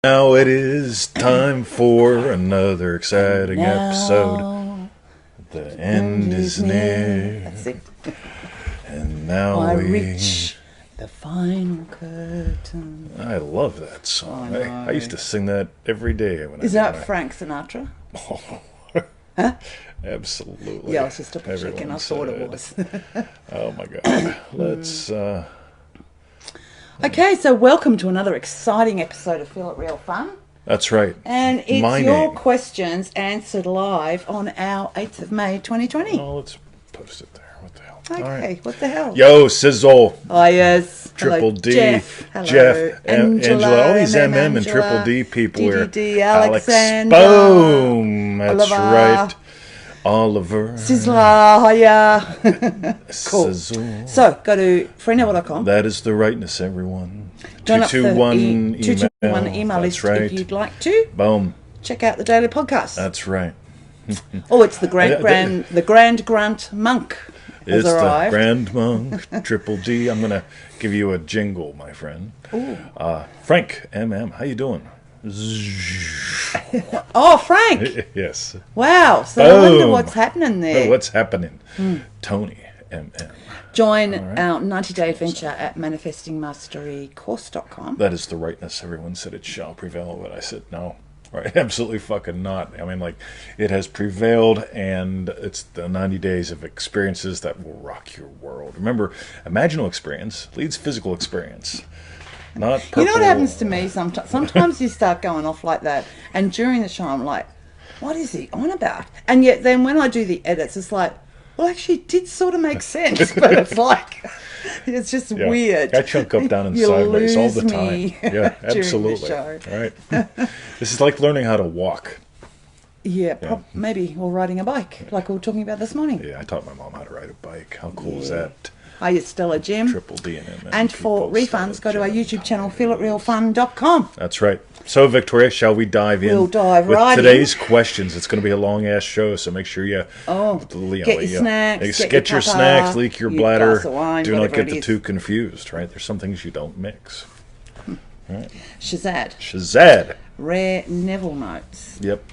Now it is time for another exciting episode. The end is near. That's it. And now I reach the final curtain. I love that song. Oh, no. I used to sing that every day. When Is that Frank Sinatra? Oh, Huh? absolutely. Yeah, I was just double checking. I thought it was. Oh my God. Let's. Okay, so welcome to another exciting episode of Phillip Real Fun. That's right. And it's My your name. questions answered live on our 8th of May 2020. Oh, let's post it there. What the hell? Okay, All right. what the hell? Yo, Sizzle. Oh, yes. Triple Hello, D, Jeff. Hello, Jeff, Angela, all these MM and Angela, Triple D people here. DDD, Alexander, Boom, that's Oliver, right. Oliver. Sizzler, hiya. Cool. Sizzle. So, go to freenetwork.com. That is the rightness, everyone. Join up the 221 221 email That's list right. if you'd like to. Boom. Check out the daily podcast. That's right. Oh, it's the Grand Grunt Monk has It's arrived. the Grand Monk, Triple D. I'm going to give you a jingle, my friend. Ooh. Frank, MM, how you doing? Oh, Frank! Yes. Wow. So I wonder Boom. what's happening there. Oh, what's happening? Tony, MM. Join our 90-day adventure at manifestingmasterycourse.com. That is the rightness. Everyone said it shall prevail, but I said no. Right? Absolutely fucking not. I mean, like, it has prevailed, and it's the 90 days of experiences that will rock your world. Remember, imaginal experience leads physical experience. Not purple. You know what happens to me sometimes? Sometimes you start going off like that, and during the show I'm like, what is he on about? And yet then when I do the edits, it's like, well, actually it did sort of make sense, but it's like, it's just weird. I chunk up, down, and You sideways all the lose time. me Yeah, during the absolutely. show. All right. This is like learning how to walk. Yeah, maybe, or riding a bike, like we were talking about this morning. Yeah, I taught my mom how to ride a bike. How cool is that? Hiya, Stella Jim. Triple D and MM. And for refunds, go to our YouTube channel, philliprealfun.com. That's right. So, Victoria, shall we dive in? We'll dive with right in. today's questions. It's going to be a long-ass show, so make sure you... Get your snacks, Get your papa, snacks, leak your bladder. glass of wine, Do not whatever get it the is. two confused, right? There's some things you don't mix. Right. Shahzad. Shahzad. Rare Neville notes. Yep.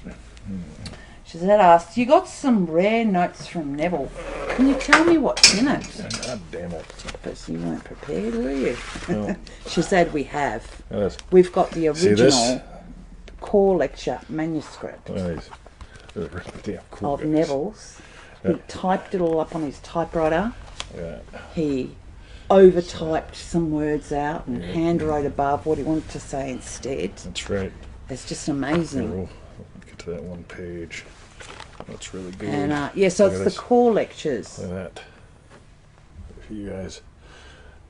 Shahzad asks, you got some rare notes from Neville. Can you tell me what's in it? God damn it. But you weren't prepared, were you? No. Shahzad, we have. Yes. We've got the See this? original core lecture manuscript Yeah, cool of guys. Neville's. He typed it all up on his typewriter. Yeah. He over-typed some words out and hand-wrote above what he wanted to say instead. That's right. It's just Here, amazing. we'll get to that one page. That's really good. And so Look it's at the this. core lectures. Look at that. For you guys.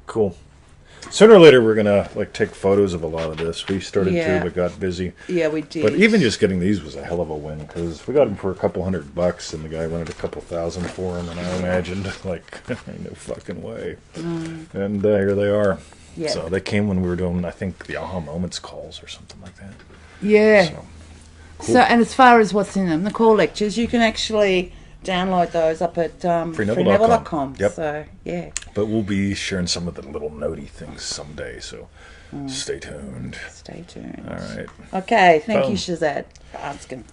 Cool. Sooner or later, we're gonna take photos of a lot of this. We started Yeah. to, but got busy. Yeah, we did. But even just getting these was a hell of a win because we got them for a couple $100, and the guy wanted a couple thousand for them, and I imagined no fucking way. And here they are. Yeah. So they came when we were doing, I think, the Aha Moments calls or something like that. Yeah. So, So, and as far as what's in them, the core lectures, you can actually download those up at freenetwork.com. Yep. So, yeah. but we'll be sharing some of the little notey things someday, so stay tuned. Stay tuned. All right. Okay, thank you, Boom. Shahzad, for asking.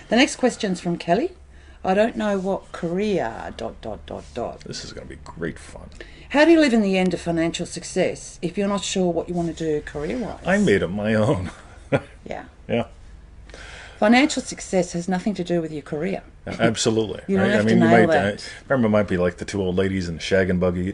The next question's from Kelly. I don't know what career... ... This is going to be great fun. How do you live in the end of financial success if you're not sure what you want to do career-wise? I made up my own. Yeah. Yeah, Financial success has nothing to do with your career. absolutely. You don't right? have to you nail might, that. remember, it might be like the two old ladies in the Shag and Buddy.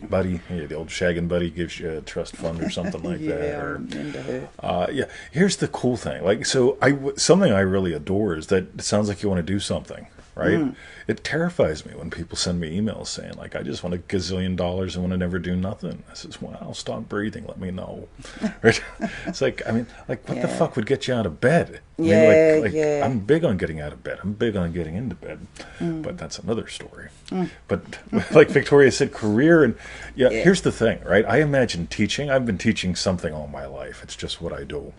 Yeah, the old Shag and Buddy gives you a trust fund or something like Yeah, that. I Or, remember her. yeah. Here's the cool thing. Something I really adore is that it sounds like you want to do something, right? It terrifies me when people send me emails saying, I just want $1 gazillion and want to never do nothing. I says, well, stop breathing. Let me know. Right? It's what the fuck would get you out of bed? Yeah, like yeah. I'm big on getting out of bed. I'm big on getting into bed, but that's another story. But like Victoria said, career and yeah. Yeah. Here's the thing, right? I imagine teaching. I've been teaching something all my life. It's just what I do.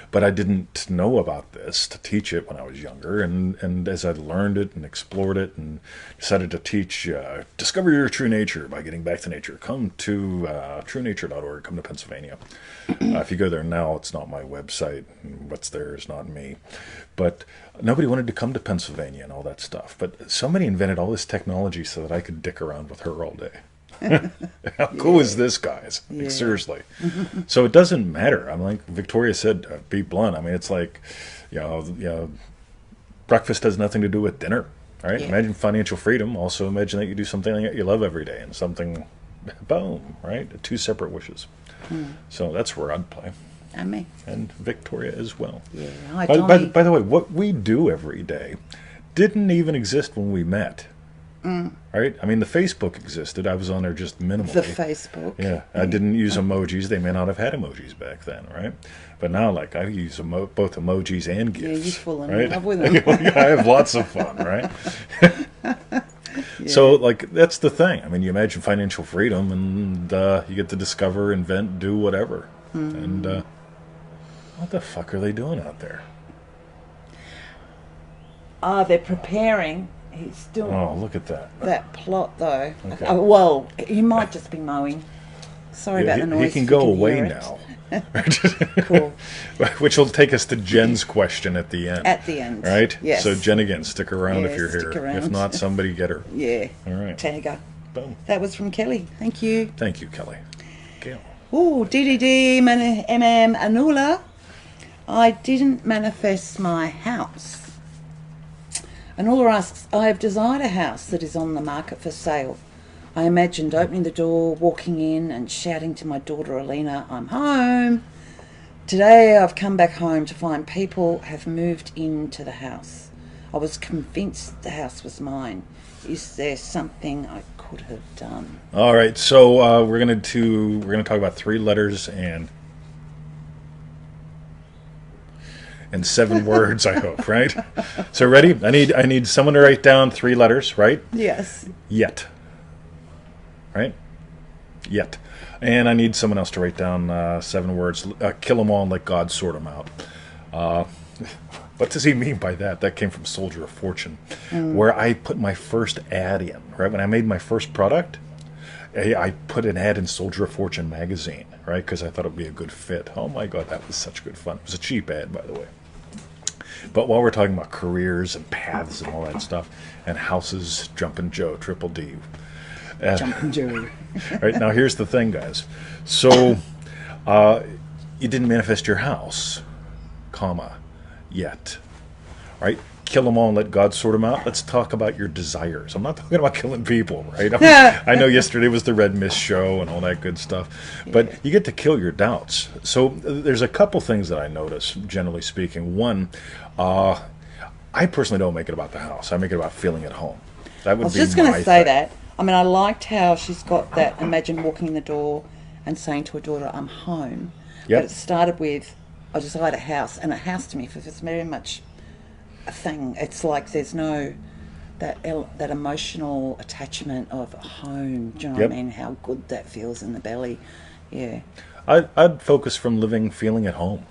But I didn't know about this to teach it when I was younger, and as I learned it and explored it and decided to teach, discover your true nature by getting back to nature. Come to truenature.org. Come to Pennsylvania. If you go there now, it's not my website. What's there is not me. But nobody wanted to come to Pennsylvania and all that stuff. But somebody invented all this technology so that I could dick around with her all day. How cool is this, guys? Like, seriously. So it doesn't matter. I'm like Victoria said, be blunt. I mean, it's like, breakfast has nothing to do with dinner, right? Yeah. Imagine financial freedom. Also imagine that you do something that you love every day and something, boom, right? Two separate wishes. So that's where I'd play. And me. And Victoria as well. Yeah. Hi, By Tommy. the way, what we do every day didn't even exist when we met. Right? I mean, the Facebook existed. I was on there just minimally. The Facebook. Yeah, I didn't use emojis. They may not have had emojis back then, right? But now, like, I use both emojis and GIFs. Yeah, you're full in right? love with them. I have lots of fun, right? So, like, that's the thing. I mean, you imagine financial freedom, and you get to discover, invent, do whatever. And what the fuck are they doing out there? They're preparing. He's doing Oh, look at that. that plot, though. Okay. Well, he might just be mowing. Sorry Yeah, about the noise. he can if go you away hear it. now. Cool. Which will take us to Jen's question at the end. At the end. Right? Yes. So, Jen, again, stick around Yeah, if you're stick here. around. If not, somebody get her. Yeah. All right. Tag her. Boom. That was from Kelly. Thank you. Thank you, Kelly. Gail. Ooh, DDD, MM, Annoula. I didn't manifest my house. Annoula asks, I have desired a house that is on the market for sale. I imagined opening the door, walking in and shouting to my daughter Elina, I'm home. Today I've come back home to find people have moved into the house. I was convinced the house was mine. Is there something I could have done? All right. So we're gonna talk about 3 letters and 7 words. I hope, right? So ready? I need someone to write down 3 letters, right? Yes. Yet. Right? Yet. And I need someone else to write down 7 words. Kill them all and let God sort them out. What does he mean by that? That came from Soldier of Fortune, where I put my first ad in. Right? When I made my first product, I put an ad in Soldier of Fortune magazine, right? Because I thought it would be a good fit. Oh my God, that was such good fun. It was a cheap ad, by the way. But while we're talking about careers and paths and all that stuff, and houses, Jumpin' Joe, Triple D. Jumping Joe. Right, now here's the thing, guys. So, you didn't manifest your house, comma, yet. Right? Kill them all and let God sort them out. Let's talk about your desires. I'm not talking about killing people, right? I know yesterday was the Red Mist show and all that good stuff. But you get to kill your doubts. So there's a couple things that I notice, generally speaking. One, I personally don't make it about the house. I make it about feeling at home. That would I was be just going my to say thing. that. I mean, I liked how she's got that. Imagine walking in the door and saying to her daughter, I'm home. Yep. But it started with, I desired a house. And a house to me, it's very much a thing. It's like there's no, that emotional attachment of home. Do you know Yep. what I mean? How good that feels in the belly. Yeah. I'd focus from living, feeling at home.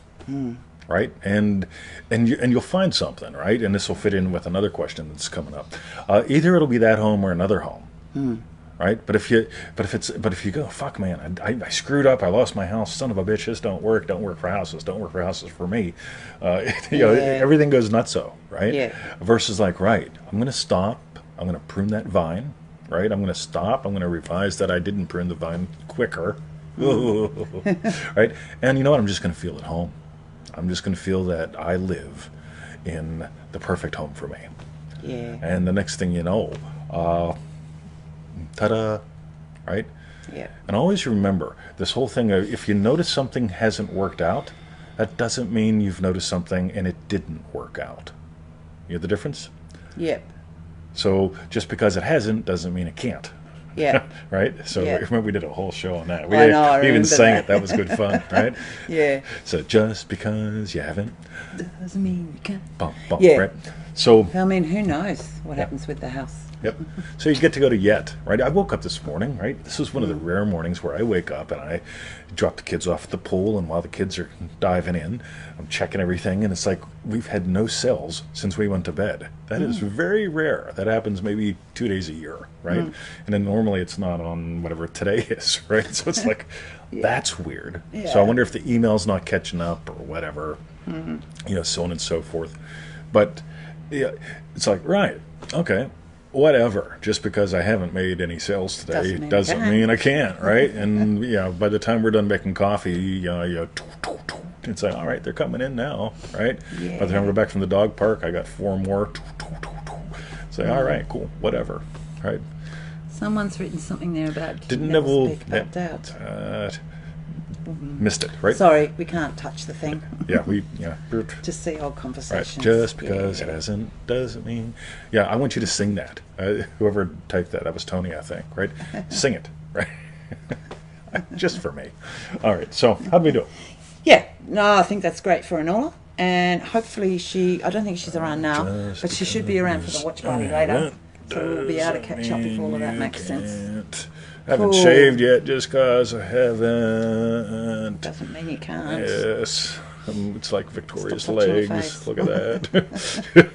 Right, and you'll find something, right, and this will fit in with another question that's coming up. Either it'll be that home or another home, right? But if you go, fuck man, I screwed up, I lost my house, son of a bitch, this don't work for houses, don't work for houses for me. Everything goes nutso, right? Yeah. Versus like, right, I'm gonna stop, I'm gonna prune that vine, right? I'm gonna stop, I'm gonna revise that I didn't prune the vine quicker, right? And you know what? I'm just gonna feel at home. I'm just going to feel that I live in the perfect home for me. Yeah. And the next thing you know, ta-da, right? Yeah. And always remember, this whole thing of if you notice something hasn't worked out, that doesn't mean you've noticed something and it didn't work out. You know the difference? Yep. So just because it hasn't doesn't mean it can't. Yeah. Right? So Yeah. remember we did a whole show on that. I know, I we even remember sang that. it. That was good fun, right? Yeah. So just because you haven't, Doesn't mean you can't. bump, bump, Yeah. right? So, I mean, who knows what happens with the house? yep. So you get to go to Yet, right? I woke up this morning, right? This was one of the rare mornings where I wake up and I drop the kids off at the pool, and while the kids are diving in, I'm checking everything, and it's like we've had no cells since we went to bed. That is very rare. That happens maybe 2 days a year, right? And then normally it's not on whatever today is, right? So it's like, that's weird. Yeah. So I wonder if the email's not catching up or whatever, so on and so forth. But yeah, it's like, right, okay, whatever. Just because I haven't made any sales today doesn't mean I can't, right? And by the time we're done making coffee, it's like, all right, they're coming in now, right? Yeah. By the time we're back from the dog park, I got 4 more. It's like, all right, cool, whatever, right? Someone's written something there about Didn't Neville Neville speak about doubt. Missed it, right? Sorry, we can't touch the thing. Just see old Right. conversations. Just because it hasn't doesn't mean. Yeah, I want you to sing that. Whoever typed that was Tony, I think. Right? Sing it, right? Just for me. All right. So how'd we do? Yeah, no, I think that's great for Annoula. And hopefully I don't think she's around now, but she should be around for the watch party later. So we'll be able to catch up if all of that makes sense. Haven't shaved yet just because I haven't. Doesn't mean you can't. Yes. It's like Victoria's Stop touching your legs. face. Look at that.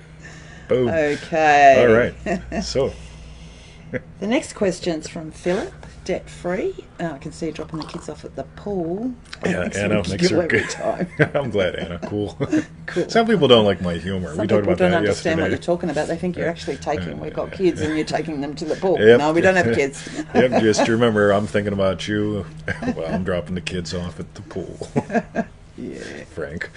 Boom. Okay. All right. So. The next question's from Phillip, debt free. I can see you dropping the kids off at the pool. Yeah, Anna makes her every good. time. I'm glad, Anna. Cool. Cool. Some people don't like my humor. Some we talked people about don't that understand what yesterday. you're talking about. They think you're actually taking, we've got kids and you're taking them to the pool. Yep. No, we don't have kids. Yep, just remember, I'm thinking about you. Well, I'm dropping the kids off at the pool. Yeah. Frank.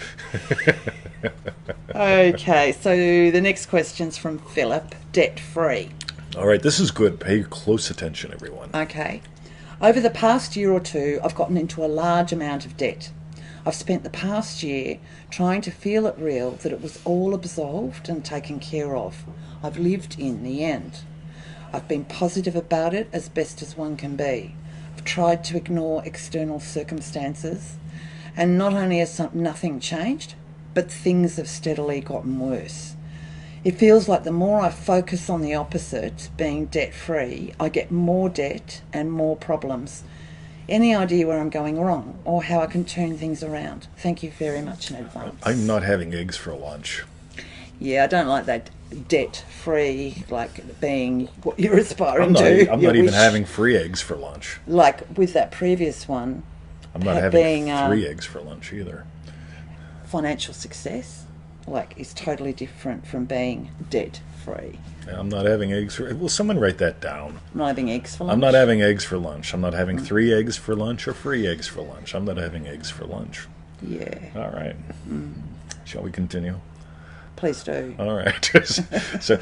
Okay, so the next question's from Phillip, debt free. All right, this is good. Pay close attention, everyone. Okay. Over the past year or two, I've gotten into a large amount of debt. I've spent the past year trying to feel it real that it was all absolved and taken care of. I've lived in the end. I've been positive about it as best as one can be. I've tried to ignore external circumstances, and not only has nothing changed, but things have steadily gotten worse. It feels like the more I focus on the opposite, being debt-free, I get more debt and more problems. Any idea where I'm going wrong or how I can turn things around? Thank you very much in advance. I'm not having eggs for lunch. Yeah, I don't like that debt-free, like being what you're aspiring to. I'm not even having 3 eggs for lunch. Like with that previous one, I'm not having 3 eggs for lunch either. Financial success, is totally different from being debt-free. I'm not having eggs for... Will someone write that down? I'm not having eggs for lunch. I'm not having eggs for lunch. I'm not having 3 eggs for lunch or free eggs for lunch. I'm not having eggs for lunch. Yeah. All right. Shall we continue? Please do. All right. so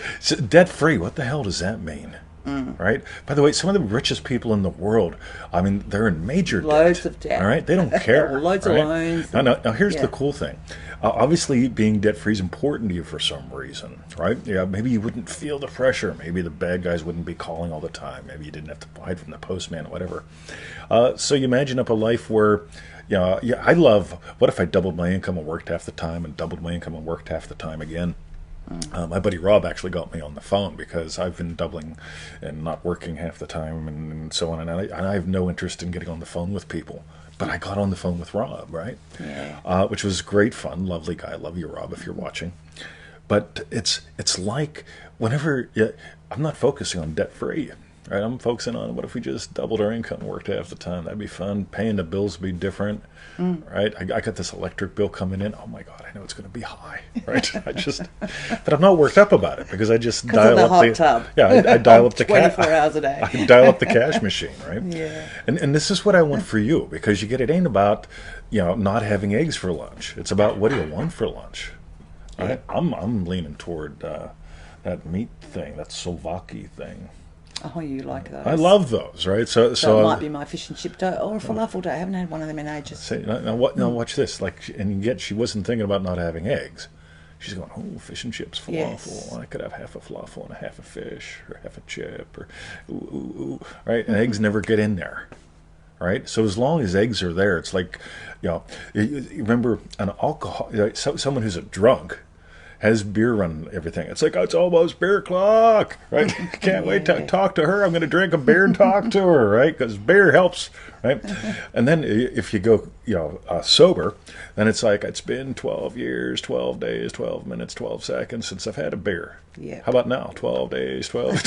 debt-free, what the hell does that mean? Right? By the way, some of the richest people in the world, I mean, they're in major Loads of debt. All right? They don't care. Loads right? of loans. Now, here's the cool thing. Obviously, being debt-free is important to you for some reason, right? Yeah, maybe you wouldn't feel the pressure. Maybe the bad guys wouldn't be calling all the time. Maybe you didn't have to hide from the postman or whatever. So you imagine up a life where, I love, what if I doubled my income and worked half the time and doubled my income and worked half the time again? My buddy Rob actually got me on the phone because I've been doubling and not working half the time and so on. And I have no interest in getting on the phone with people. But I got on the phone with Rob, right? Yeah. Which was great fun. Lovely guy. Love you, Rob, if you're watching. But it's like whenever I'm not focusing on debt-free, right? I'm focusing on what if we just doubled our income and worked half the time? That'd be fun. Paying the bills would be different, right? I got this electric bill coming in. Oh my God, I know it's going to be high, right? But I'm not worked up about it because I just dial up the tub. Yeah, I dial up the 24 hours a day. I dial up the cash machine, right? Yeah. And this is what I want for you because it ain't about not having eggs for lunch. It's about what do you want for lunch, right? I'm leaning toward that meat thing, that Slovaki thing. Oh, you like those? I love those, right? So it might be my fish and chip day or a falafel day. I haven't had one of them in ages. Now watch this. And yet she wasn't thinking about not having eggs. She's going, oh, fish and chips, falafel. Yes. I could have half a falafel and a half a fish, or half a chip, or right? And eggs never get in there, right? So as long as eggs are there, it's like, you remember an alcohol, someone who's a drunk has beer run everything. It's like, oh, it's almost beer o'clock, right? Can't wait to talk to her. I'm going to drink a beer and talk to her, right? Because beer helps, right? And then if you go, sober, then it's like, it's been 12 years, 12 days, 12 minutes, 12 seconds since I've had a beer. Yeah. How about now? 12 days, 12.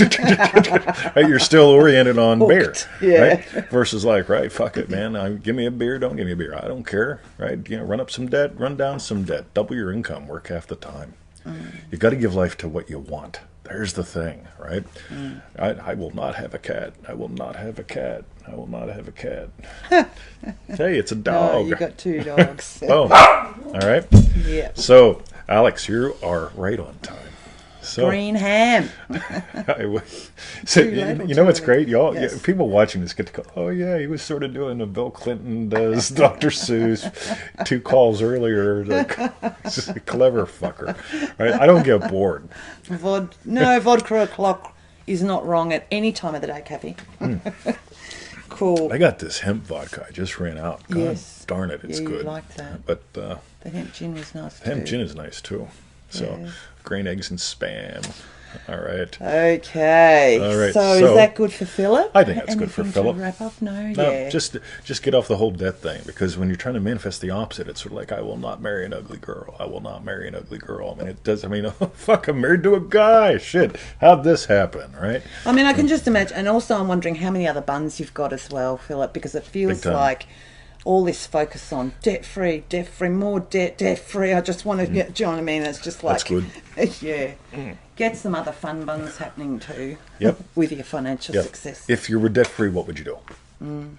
Right? You're still oriented on beer, right? Versus like, right, fuck it, man. Give me a beer, don't give me a beer. I don't care, right? Run up some debt, run down some debt, double your income, work half the time. You got to give life to what you want. There's the thing, right? I will not have a cat. I will not have a cat. I will not have a cat. Hey, it's a dog. Oh, you got 2 dogs. Oh, all right. Yeah. So, Alex, you are right on time. So, Green ham. so, you know what's great? Y'all, Yes. people watching this get to go, oh, yeah, he was sort of doing a Bill Clinton does Dr. Seuss 2 calls earlier. Like, just a clever fucker. Right? I don't get bored. Vodka o'clock is not wrong at any time of the day, Kathy. Cool. I got this hemp vodka. I just ran out. God Yes. darn it, it's Yeah, you good. like that. But The hemp gin was nice too. hemp gin is nice, too. So, Yeah. green eggs and spam. All right. Okay. All right, So so- is that good for Phillip? I think that's good for Anything Phillip. to wrap up? No, No, yeah. just get off the whole debt thing, because when you're trying to manifest the opposite, it's sort of like, I will not marry an ugly girl. I will not marry an ugly girl. I mean, it does. I mean, oh, fuck, I'm married to a guy. Shit, how'd this happen, right? I mean, I can just imagine. And also, I'm wondering how many other buns you've got as well, Phillip, because it feels Big time. like all this focus on debt-free, more debt, debt-free. I just want to get, do you know what I mean? It's just like... That's good. Yeah. Get some other fun buns happening too. Yep. With your financial Yeah. success. If you were debt free, what would you do?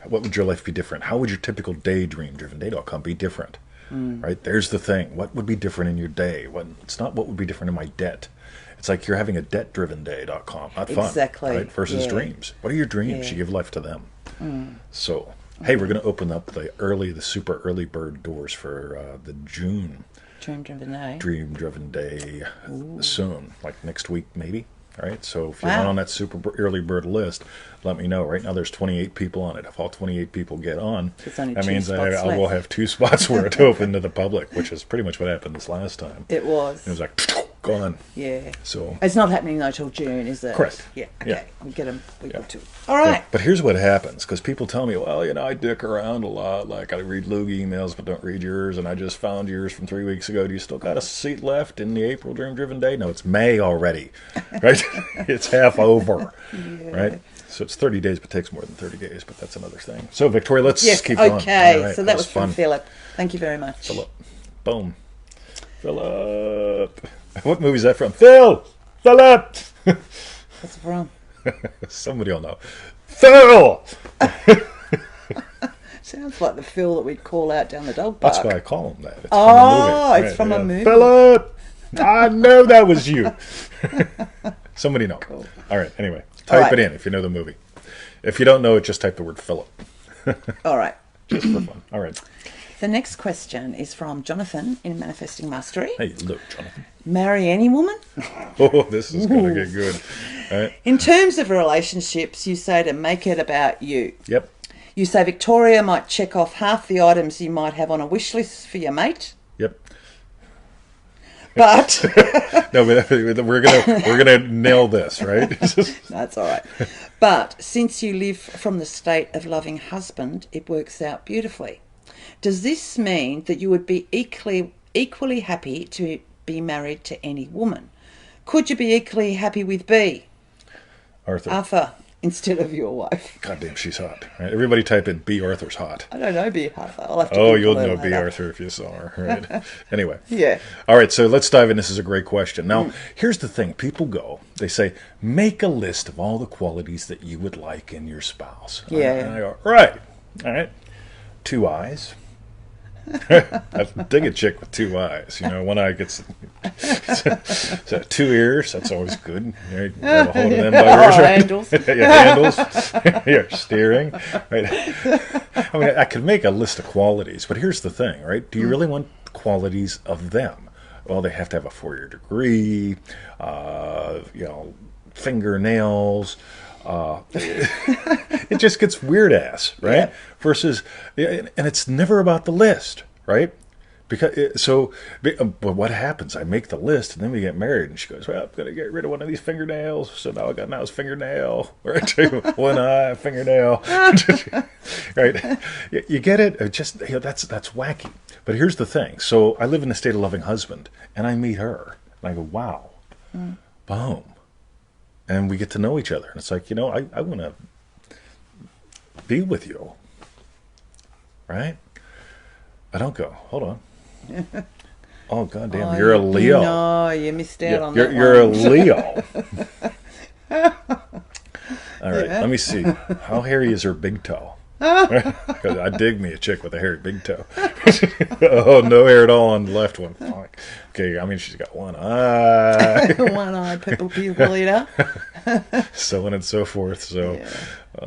What would your life be different? How would your typical day, dream-driven-day.com be different? Right? There's the thing. What would be different in your day? It's not what would be different in my debt. It's like you're having a debt-driven-day.com. Not fun. Exactly. Right? Versus Yeah. dreams. What are your dreams? Yeah. You give life to them. So, hey, we're going to open up the super early bird doors for the June Dream-driven day. Dream-driven day soon, like next week maybe. All right, so if you're Wow. not on that super early bird list, let me know. Right now there's 28 people on it. If all 28 people get on, There's only that 2 means spots I will left. have 2 spots where it's open to the public, which is pretty much what happened this last time. It was. It was like, gone. Yeah. So, It's not happening though till June, is it? Correct. Yeah. Yeah. Okay. We get a week Yeah. or 2. All right. yeah. But here's what happens, because people tell me, well, I dick around a lot. Like, I read Loogie emails, but don't read yours, and I just found yours from 3 weeks ago. Do you still got a seat left in the April Dream-driven day? No, it's May already, right? It's half over, right? So it's 30 days, but takes more than 30 days, but that's another thing. So, Victoria, let's Yes. keep going. Okay. All right, So that was fun. from Phillip. Thank you very much. Phillip. Boom. Phillip. What movie is that from? Philip! What's it from? Somebody will know. Phil! Sounds like the Phil that we'd call out down the dog park. That's why I call him that. It's Oh, it's from a movie. Philip! I know that was you. Somebody know. Cool. All right, anyway. All Type right. it in if you know the movie. If you don't know it, just type the word Philip. All right. Just for fun. All right. The next question is from Jonathan in Manifesting Mastery. Hey, look, Jonathan. Marry any woman? Oh, this is going to get good. All right. In terms of relationships, you say to make it about you. Yep. You say Victoria might check off half the items you might have on a wish list for your mate, Yep. but No, but we're gonna nail this, right? that's all right. But since you live from the state of loving husband, it works out beautifully. Does this mean that you would be equally happy to be married to any woman? Could you be equally happy with B, Arthur, instead of your wife? Goddamn, she's hot. Right? Everybody type in B. Arthur's hot. I don't know B Arthur. I'll have to. Oh, Google you'll her know later. B. Arthur if you saw her. Right? Anyway. Yeah. All right, so let's dive in. This is a great question. Now, here's the thing. People go, they say, make a list of all the qualities that you would like in your spouse. Yeah. And I go, right. All right. 2 eyes. I dig a chick with 2 eyes. One eye gets 2 ears. That's always good. You have a hold of them buggers, right? Handles. Yeah, handles. Yeah, steering. Right. I mean, I could make a list of qualities, but here's the thing, right? Do you really want qualities of them? well, they have to have a 4-year degree, fingernails. It just gets weird ass, right? Yeah. Versus, and it's never about the list, right? But what happens? I make the list, and then we get married, and she goes, "Well, I'm gonna get rid of one of these fingernails." So now I got his fingernail, right? One eye, fingernail, right? You get it? That's wacky. But here's the thing. So I live in a state of loving husband, and I meet her, and I go, "Wow, boom," and we get to know each other, and it's like, I want to be with you, right? I don't go, hold on. Oh, goddamn, you're a Leo. No, you missed out on that You're one. a Leo. All right, let me see. How hairy is her big toe? Because I dig me a chick with a hairy big toe. Oh, no hair at all on the left one. Fuck. Okay, I mean, she's got one eye. One-eyed people eater. So on and so forth. So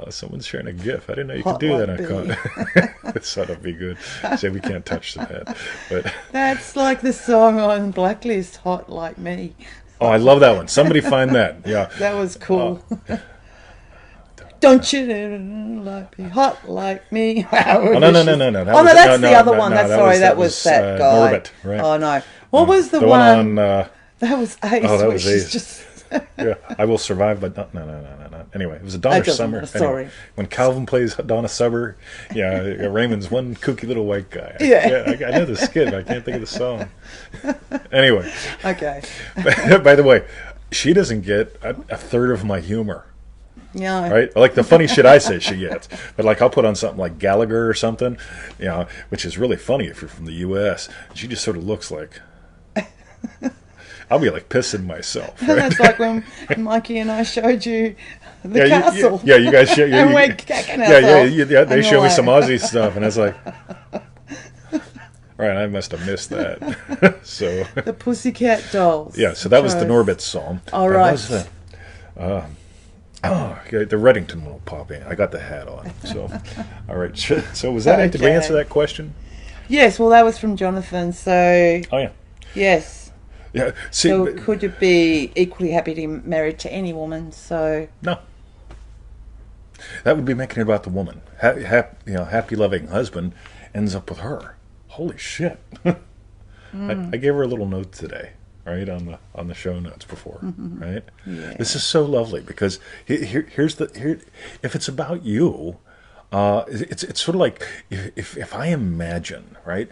someone's sharing a GIF. I didn't know you could do that on Con. So that'll be good. Say we can't touch that. But that's like the song on Blacklist, Hot Like Me. oh, I love that one. Somebody find that. Yeah. That was cool. Don't you like me, hot like me? Oh, no. That's the other one. That was that guy. Norbit, right? Oh, no. What was the one on... that was Ace. Oh, that was she's Ace. Just... Yeah, I Will Survive, but no. Anyway, it was a Donna Summer. Matter. Sorry. Anyway, when Calvin plays Donna Summer, Raymond's one kooky little white guy. Yeah. I know the skit, but I can't think of the song. Anyway. Okay. By the way, she doesn't get a third of my humor. Yeah. Right? Like the funny shit I say she gets. But like I'll put on something like Gallagher or something, which is really funny if you're from the U.S. She just sort of looks like... I'll be like pissing myself. Right? That's like when Mikey and I showed you the castle. You guys show and we're kicking ourselves. Yeah. They show me like... some Aussie stuff, and it's like, right, I must have missed that. So the Pussycat Dolls. Yeah, so that was the Norbit song. All right. The Reddington will pop in. I got the hat on. So, all right. So was that it? Did we answer that question? Yes. Well, that was from Jonathan. So. Oh yeah. Yes. Yeah. See, so could you be equally happy to be married to any woman? So no. That would be making it about the woman. Happy loving husband ends up with her. Holy shit! I gave her a little note today, right on the show notes before, right? Yeah. This is so lovely because here's if it's about you, it's sort of like if I imagine, right,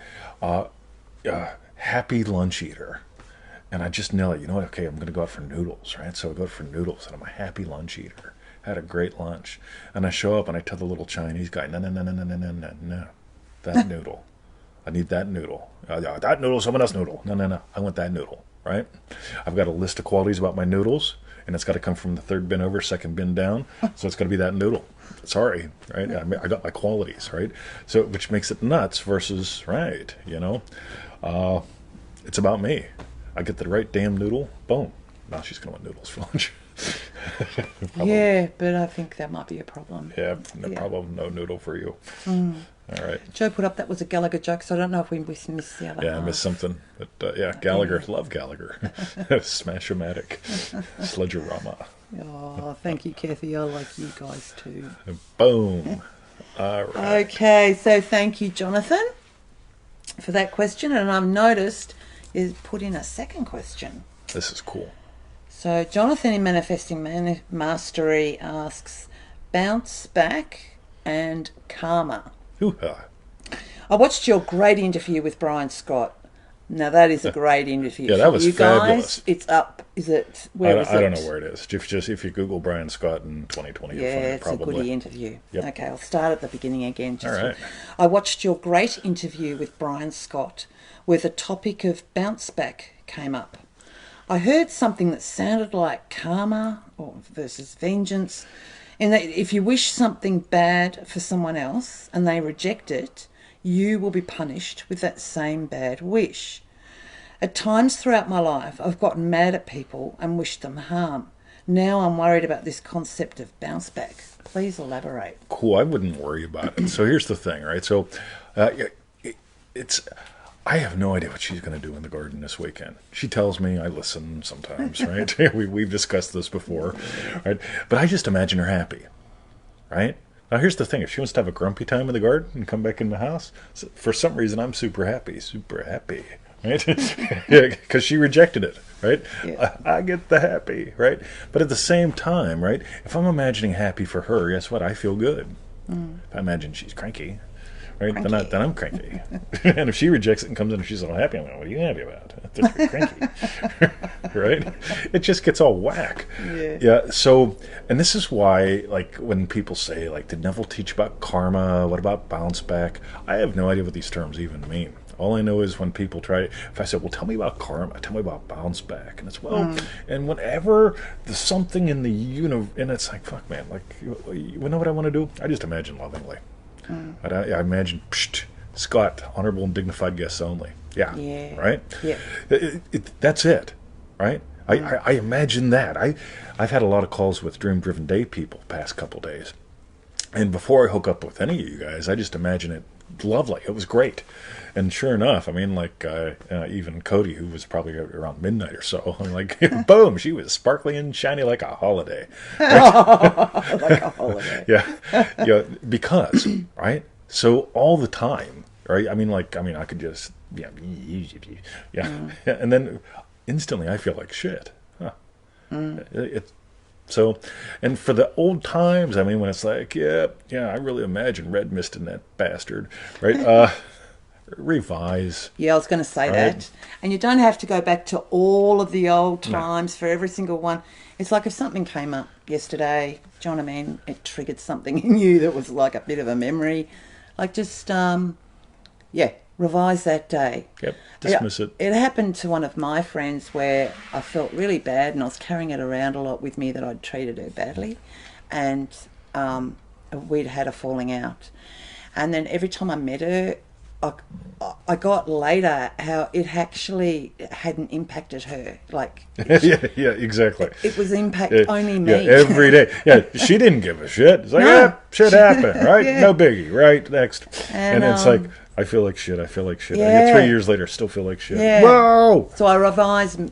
happy lunch eater. And I just nail it. You know what? Okay, I'm going to go out for noodles, right? So I go out for noodles, and I'm a happy lunch eater. Had a great lunch. And I show up, and I tell the little Chinese guy, no. That noodle. I need that noodle. That noodle, someone else's noodle. No. I want that noodle, right? I've got a list of qualities about my noodles, and it's got to come from the third bin over, second bin down. So it's got to be that noodle. Sorry, right? I got my qualities, right? So which makes it nuts versus, right, it's about me. I get the right damn noodle, boom. Now she's going to want noodles for lunch. Yeah, but I think that might be a problem. Yeah, problem, no noodle for you. All right. Joe put up that was a Gallagher joke, so I don't know if we missed the other Yeah, I missed something. But Gallagher, love Gallagher. Smash-o-matic. Sledge-o-rama. Oh, thank you, Kathy. I like you guys too. Boom. All right. Okay, so thank you, Jonathan, for that question. And I've noticed is put in a second question. This is cool. So Jonathan in Manifesting Mastery asks, bounce back and karma. Hoo-ha. I watched your great interview with Brian Scott. Now that is a great interview. Yeah, that was you fabulous. Guys, it's up. Is it? Where is it? I don't know where it is. If you Google Brian Scott in 2020, you'll find it probably. It's a goodie interview. Yep. Okay, I'll start at the beginning again. All right. I watched your great interview with Brian Scott, where the topic of bounce back came up. I heard something that sounded like karma versus vengeance, in that if you wish something bad for someone else and they reject it, you will be punished with that same bad wish. At times throughout my life, I've gotten mad at people and wished them harm. Now I'm worried about this concept of bounce back. Please elaborate. Cool. I wouldn't worry about it. So here's the thing, right? So I have no idea what she's going to do in the garden this weekend. She tells me, I listen sometimes, right? We've discussed this before, right? But I just imagine her happy, right? Now, here's the thing. If she wants to have a grumpy time in the garden and come back in the house, for some reason, I'm super happy, right? Yeah, because she rejected it, right? Yeah. I get the happy, right? But at the same time, right, if I'm imagining happy for her, guess what? I feel good. If I imagine she's cranky, right, then I'm cranky. And if she rejects it and comes in and she's all happy, I'm like, what are you happy about? That's cranky. Right? It just gets all whack. Yeah. So, and this is why, like, when people say, like, did Neville teach about karma? What about bounce back? I have no idea what these terms even mean. All I know is when people try, if I say, well, tell me about karma, tell me about bounce back. And it's, well, and whenever there's something in the universe, and it's like, fuck, man, like, you know what I want to do? I just imagine lovingly. I imagine, Scott, honorable and dignified guests only. Yeah. Right? Yeah. That's it. Right? I imagine that. I've had a lot of calls with Dream-Driven Day people past couple days. And before I hook up with any of you guys, I just imagine it lovely. It was great. And sure enough, I mean, like, even Cody, who was probably around midnight or so, I'm like, boom, she was sparkly and shiny like a holiday. Right? Like a holiday. Yeah, because, right? So all the time, right? I mean, I could just, and then instantly I feel like shit. Huh. So, and for the old times, I mean, when it's like, yeah, I really imagine Red Mist in that bastard, right? Revise. Yeah, I was going to say that. And you don't have to go back to all of the old times for every single one. It's like if something came up yesterday, do you know what I mean? It triggered something in you that was like a bit of a memory. Like just, revise that day. Yep, dismiss it. It happened to one of my friends where I felt really bad and I was carrying it around a lot with me that I'd treated her badly. And we'd had a falling out. And then every time I met her, I got later how it actually hadn't impacted her. Like yeah, exactly. It was only me. Yeah, every day. Yeah, she didn't give a shit. It's like, shit happened, right? No biggie, right? Next. And it's like, I feel like shit. Yeah. I get 3 years later, still feel like shit. Yeah. Whoa! So I revised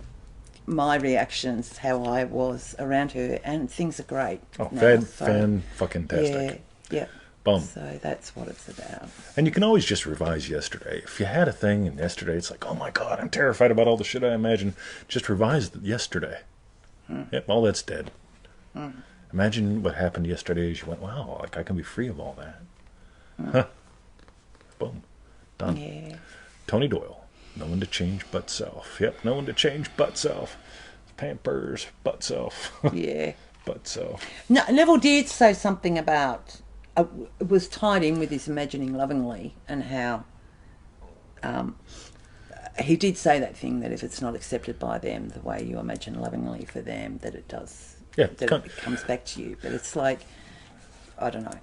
my reactions, how I was around her, and things are great. Oh, now, fan-fucking-tastic. Yeah. Boom. So that's what it's about. And you can always just revise yesterday. If you had a thing and yesterday it's like, oh my God, I'm terrified about all the shit I imagine, just revise yesterday. Yep, all that's dead. Imagine what happened yesterday as you went, wow, like I can be free of all that. Huh. Boom. Done. Yeah. Tony Doyle. No one to change but self. Yep, no one to change but self. Pampers, but self. Yeah. But self. No, Neville did say something about... it was tied in with his imagining lovingly and how he did say that thing that if it's not accepted by them the way you imagine lovingly for them, that it does, it comes back to you. But it's like, I don't know,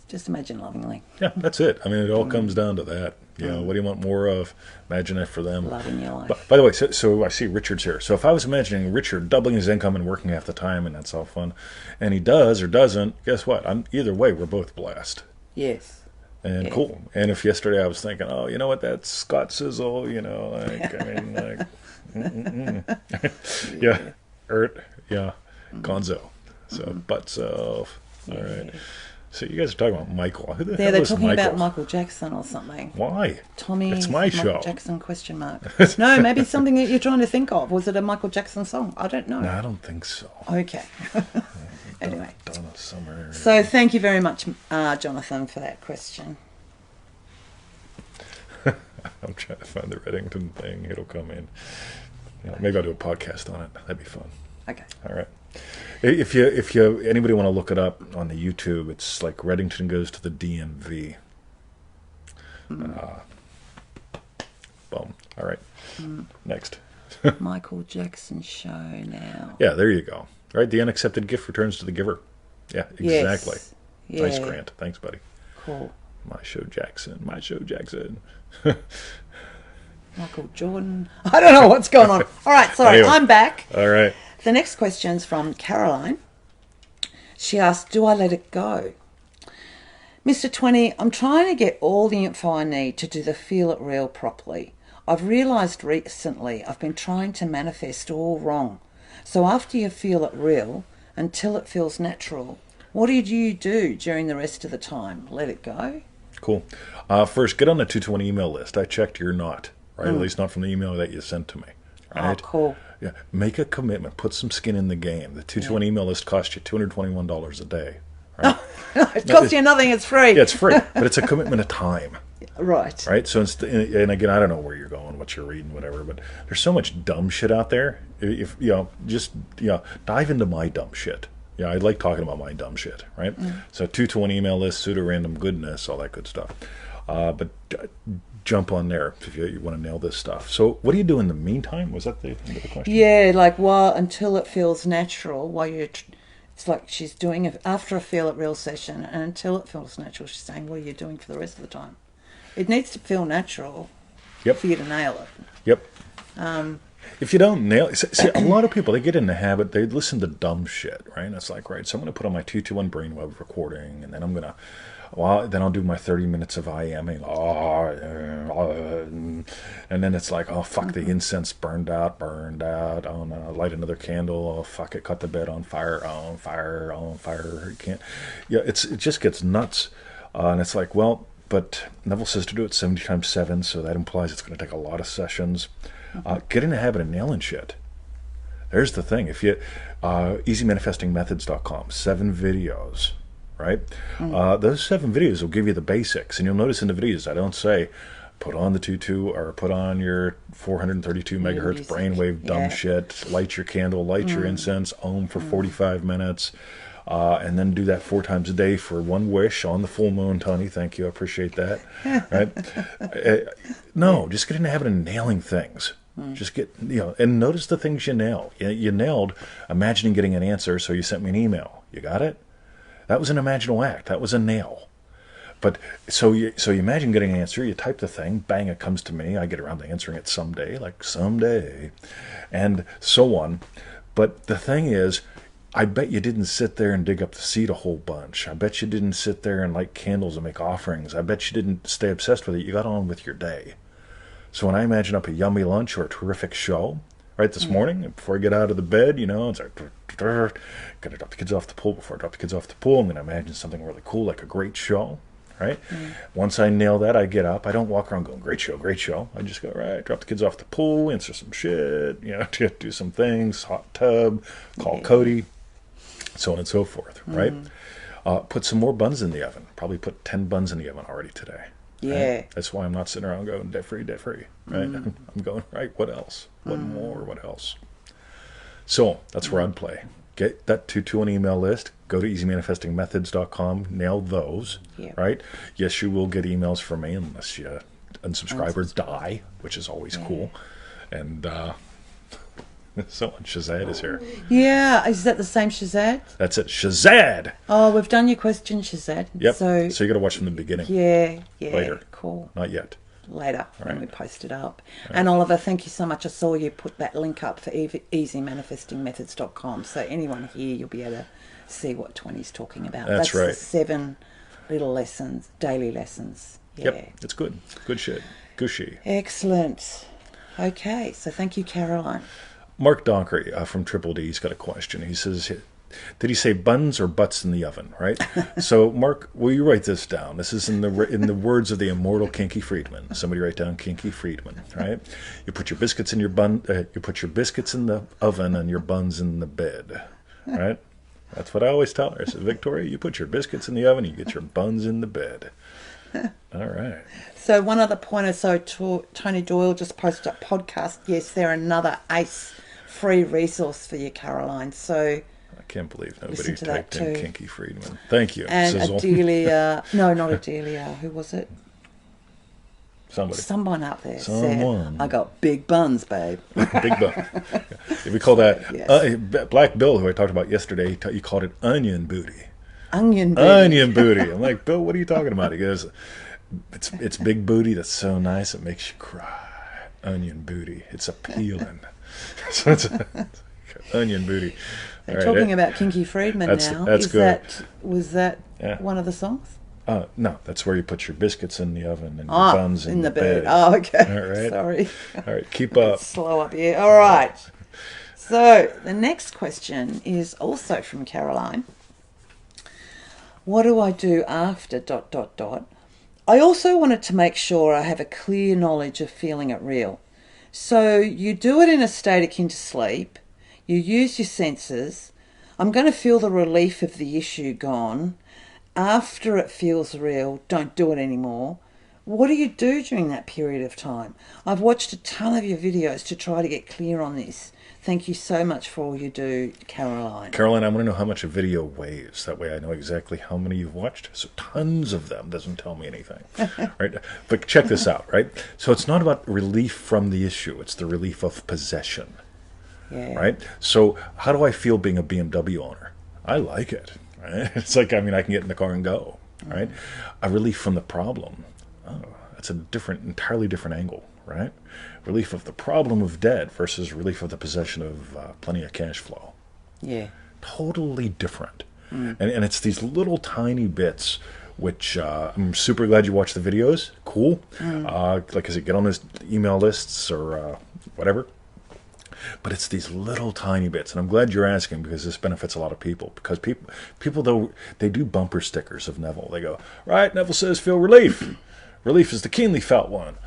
just imagine lovingly. Yeah, that's it. I mean, it all comes down to that. You know, what do you want more of? Imagine it for them. Love in your life. By the way, so I see Richard's here. So if I was imagining Richard doubling his income and working half the time, and that's all fun, and he does or doesn't, guess what? Either way, we're both blessed. Yes. And cool. And if yesterday I was thinking, oh, you know what, that's Scott Sizzle, you know, like, I mean, like, Gonzo. So, butt self. All right. So you guys are talking about Michael. Who the hell they're is talking Michael? about Michael Jackson or something. Why? Tommy. It's my Michael show. Jackson ? No, maybe something that you're trying to think of. Was it a Michael Jackson song? I don't know. No, I don't think so. Okay. Anyway. Donna Summer. So thank you very much, Jonathan, for that question. I'm trying to find the Reddington thing. It'll come in. Maybe I'll do a podcast on it. That'd be fun. Okay. All right. If you anybody want to look it up on the YouTube, it's like Reddington goes to the DMV. Boom. All right. Next. Michael Jackson show now. Yeah, there you go. Right, the unaccepted gift returns to the giver. Yeah, exactly. Yes. Nice, Yeah. Grant. Thanks, buddy. Cool. My show Jackson. Michael Jordan. I don't know what's going on. All right, sorry, Anyway. I'm back. All right. The next question's from Caroline. She asked, do I let it go? Mr. 20, I'm trying to get all the info I need to do the Feel It Real properly. I've realised recently I've been trying to manifest all wrong. So after you feel it real, until it feels natural, what did you do during the rest of the time? Let it go? Cool. First, get on the 220 email list. I checked you're not, right? At least not from the email that you sent to me. Right? Oh, cool. Yeah. Make a commitment. Put some skin in the game. The 220 email list costs you $221 a day. Right? It costs you nothing, it's free. Yeah, it's free, but it's a commitment of time. Right. Right? So, and again, I don't know where you're going, what you're reading, whatever, but there's so much dumb shit out there. If just dive into my dumb shit. Yeah, I like talking about my dumb shit, right? So 220 email list, pseudo-random goodness, all that good stuff. But jump on there if you want to nail this stuff. So what do you do in the meantime? Was that the end of the question? Yeah, like until it feels natural, while you're... It's like she's doing it after a Feel It Real session, and until it feels natural, she's saying, what are you doing for the rest of the time? It needs to feel natural for you to nail it. Yep. If you don't nail it, see, a lot of people, they get in the habit, they listen to dumb shit, right? And it's like, right, so I'm going to put on my 221 brainwave recording, and then I'm going to, then I'll do my 30 minutes of IMing. And then it's like, oh, fuck, the incense burned out. Oh, no, light another candle. Oh, fuck it, cut the bed on fire. You can't. Yeah, it just gets nuts. And it's like, well, but Neville says to do it 70 times 7, so that implies it's going to take a lot of sessions. Get in the habit of nailing shit. There's the thing. If you, easymanifestingmethods.com, 7 videos, right? Those 7 videos will give you the basics. And you'll notice in the videos, I don't say, put on the 22 or put on your 432 megahertz brainwave dumb shit, light your candle, light your incense, ohm for 45 minutes, and then do that 4 times a day for 1 wish on the full moon, Tony. Thank you. I appreciate that. Right? No, just get in the habit of nailing things. Just get, and notice the things you nail. You nailed imagining getting an answer, so you sent me an email. You got it? That was an imaginal act. That was a nail. But so you imagine getting an answer, you type the thing, bang, it comes to me. I get around to answering it someday, and so on. But the thing is, I bet you didn't sit there and dig up the seed a whole bunch. I bet you didn't sit there and light candles and make offerings. I bet you didn't stay obsessed with it. You got on with your day. So when I imagine up a yummy lunch or a terrific show, right, this morning, before I get out of the bed, it's like, gotta drop the kids off the pool. Before I drop the kids off the pool, I'm going to imagine something really cool, like a great show, right? Once I nail that, I get up. I don't walk around going, great show, great show. I just go, right, drop the kids off the pool, answer some shit, do some things, hot tub, call Cody, so on and so forth, right? Put some more buns in the oven. Probably put 10 buns in the oven already today. Yeah. Right? That's why I'm not sitting around going, debt free, right? I'm going, right, what else? What more? What else? So that's where I'd play. Get that 221 email list. Go to easymanifestingmethods.com. Nail those, right? Yes, you will get emails from me unless you unsubscribe or die, which is always cool. And so Shahzad is here. Yeah, is that the same Shahzad? That's it, Shahzad. Oh, we've done your question, Shahzad. Yep. So you got to watch from the beginning. Yeah. Later. Cool. Not yet. Later, when we post it up. And Oliver, thank you so much. I saw you put that link up for easymanifestingmethods.com. So anyone here, you'll be able to see what 20's talking about. That's right. The 7 little lessons, daily lessons. Yeah. Yep, it's good. Good shit. Gushy. Excellent. Okay, so thank you, Caroline. Mark Donkery from Triple D's got a question. He says, did he say buns or butts in the oven, right? So, Mark, will you write this down? This is in the words of the immortal Kinky Friedman. Somebody write down Kinky Friedman, right? You put your biscuits in your you put your biscuits in the oven and your buns in the bed, right? That's what I always tell her. I said, Victoria, you put your biscuits in the oven, you get your buns in the bed. All right. So one other pointer, Tony Doyle just posted a podcast. Yes, they're another ACE free resource for you, Caroline. So I can't believe nobody listen to typed that in too. Kinky Friedman. Thank you, And Sizzle. Adelia, no, not Adelia. Who was it? Somebody. Someone out there Someone. said, I got big buns, babe. Big bun. If we call that Black Bill, who I talked about yesterday, he called it onion booty. Onion booty. Onion booty. I'm like, Bill, what are you talking about? He goes, it's big booty that's so nice it makes you cry. Onion booty. It's appealing. So it's onion booty. They're talking about Kinky Friedman now. That's good. Was that one of the songs? No, that's where you put your biscuits in the oven and your buns in the the bed. bed. Oh, okay. All right. Sorry. All right, keep up. Slow up here. All right. So the next question is also from Caroline. What do I do after ... I also wanted to make sure I have a clear knowledge of feeling it real. So you do it in a state akin to sleep. You use your senses. I'm going to feel the relief of the issue gone. After it feels real, don't do it anymore. What do you do during that period of time? I've watched a ton of your videos to try to get clear on this. Thank you so much for all you do, Caroline. Caroline, I want to know how much a video weighs. That way I know exactly how many you've watched. So tons of them doesn't tell me anything. Right? But check this out, right? So it's not about relief from the issue. It's the relief of possession. Yeah. Right? So how do I feel being a BMW owner? I like it. Right? It's like, I mean, I can get in the car and go. Right? A relief from the problem. Oh, that's a entirely different angle. Right? Relief of the problem of debt versus relief of the possession of plenty of cash flow. Yeah. Totally different. And it's these little tiny bits which I'm super glad you watched the videos. Cool. Like I said, get on those email lists or whatever. But it's these little tiny bits. And I'm glad you're asking because this benefits a lot of people. Because people though, they do bumper stickers of Neville. They go, right, Neville says feel relief. Relief is the keenly felt one.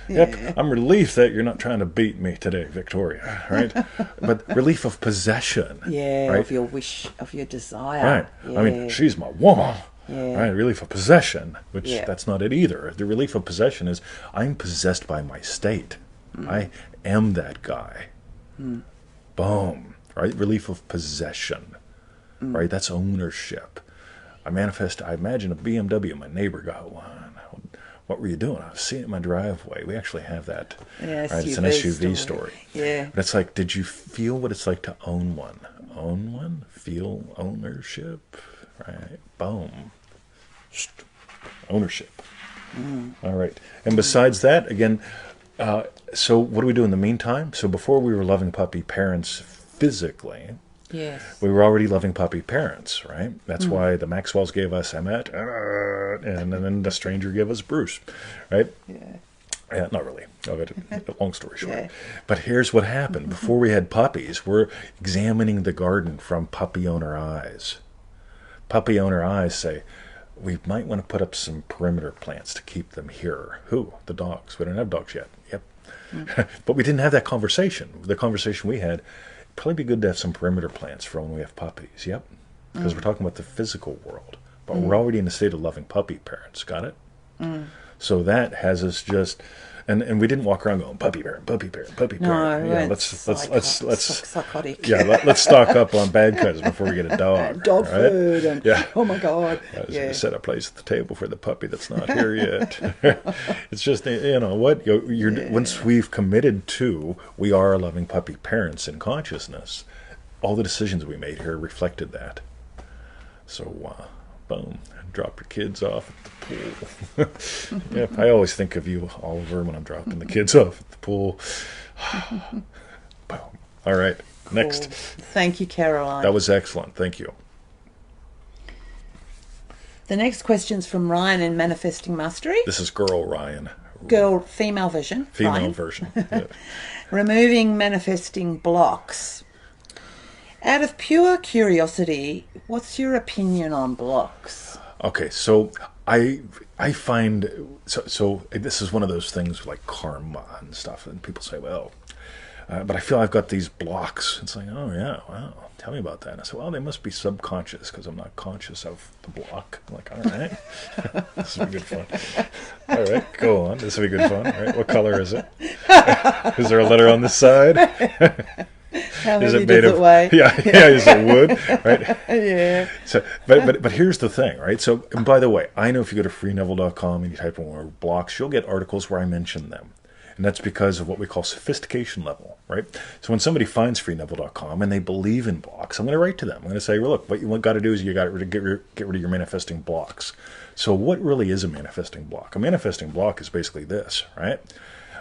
Yep, I'm relieved that you're not trying to beat me today, Victoria, right? But relief of possession. Yeah, right? of your wish, of your desire. Right. Yeah. I mean, she's my woman. Yeah. Right. Relief of possession, which Yeah. that's not it either. The relief of possession is I'm possessed by my state. I am that guy. Boom. Right? Relief of possession. Right? That's ownership. I imagine a BMW, my neighbor got one. What were you doing? I was seeing it in my driveway. We actually have that. Yeah, right? It's an SUV story. Yeah. But it's like, did you feel what it's like to own one? Own one? Feel ownership? Right? Boom. Ownership. All right. And besides that, again, so what do we do in the meantime? So before we were loving puppy parents physically, Yes. we were already loving puppy parents, right? That's why the Maxwells gave us Emmett, and then the stranger gave us Bruce, right? Yeah. Not really. Long story short. Yeah. But here's what happened. Before we had puppies, we're examining the garden from puppy owner eyes. Puppy owner eyes say, we might want to put up some perimeter plants to keep them here. Who? The dogs. We don't have dogs yet. Yep. But we didn't have that conversation. The conversation we had, probably be good to have some perimeter plants for when we have puppies. Yep. Because we're talking about the physical world. But we're already in the state of loving puppy parents. Got it? So that has us just... And we didn't walk around going puppy parent, puppy parent, puppy parent. No, Yeah, it's let's psychotic. Yeah, let's stock up on bad cuts before we get a dog. Dog right? food and Yeah. oh my god. Yeah. Set a place at the table for the puppy that's not here yet. It's just, you know what, once we've committed to, we are loving puppy parents in consciousness, all the decisions we made here reflected that. So, boom, drop your kids off at the pool. Yep, I always think of you, Oliver, when I'm dropping the kids off at the pool. Boom. All right, next. Cool. Thank you, Caroline. That was excellent. Thank you. The next question's from Ryan in Manifesting Mastery. This is girl Ryan. Female version. Female Ryan. version. Yeah. Removing manifesting blocks. Out of pure curiosity, what's your opinion on blocks? Okay, so I find so this is one of those things like karma and stuff, and people say, well, but I feel I've got these blocks. It's like, oh yeah, wow, tell me about that. And I said, well, they must be subconscious because I'm not conscious of the block. I'm like, all right, this will be good fun. All right, go on. This will be good fun. All right, what color is it? Is there a letter on this side? How Is heavy it made does of it weigh? Yeah, is it wood? Right? Yeah. So, but here's the thing, right? So, and by the way, I know if you go to freeneville.com and you type in word blocks, you'll get articles where I mention them. And that's because of what we call sophistication level, right? So when somebody finds freeneville.com and they believe in blocks, I'm going to write to them. I'm going to say, well, look, what you got to do is you got to get rid of your manifesting blocks. So what really is a manifesting block? A manifesting block is basically this, right?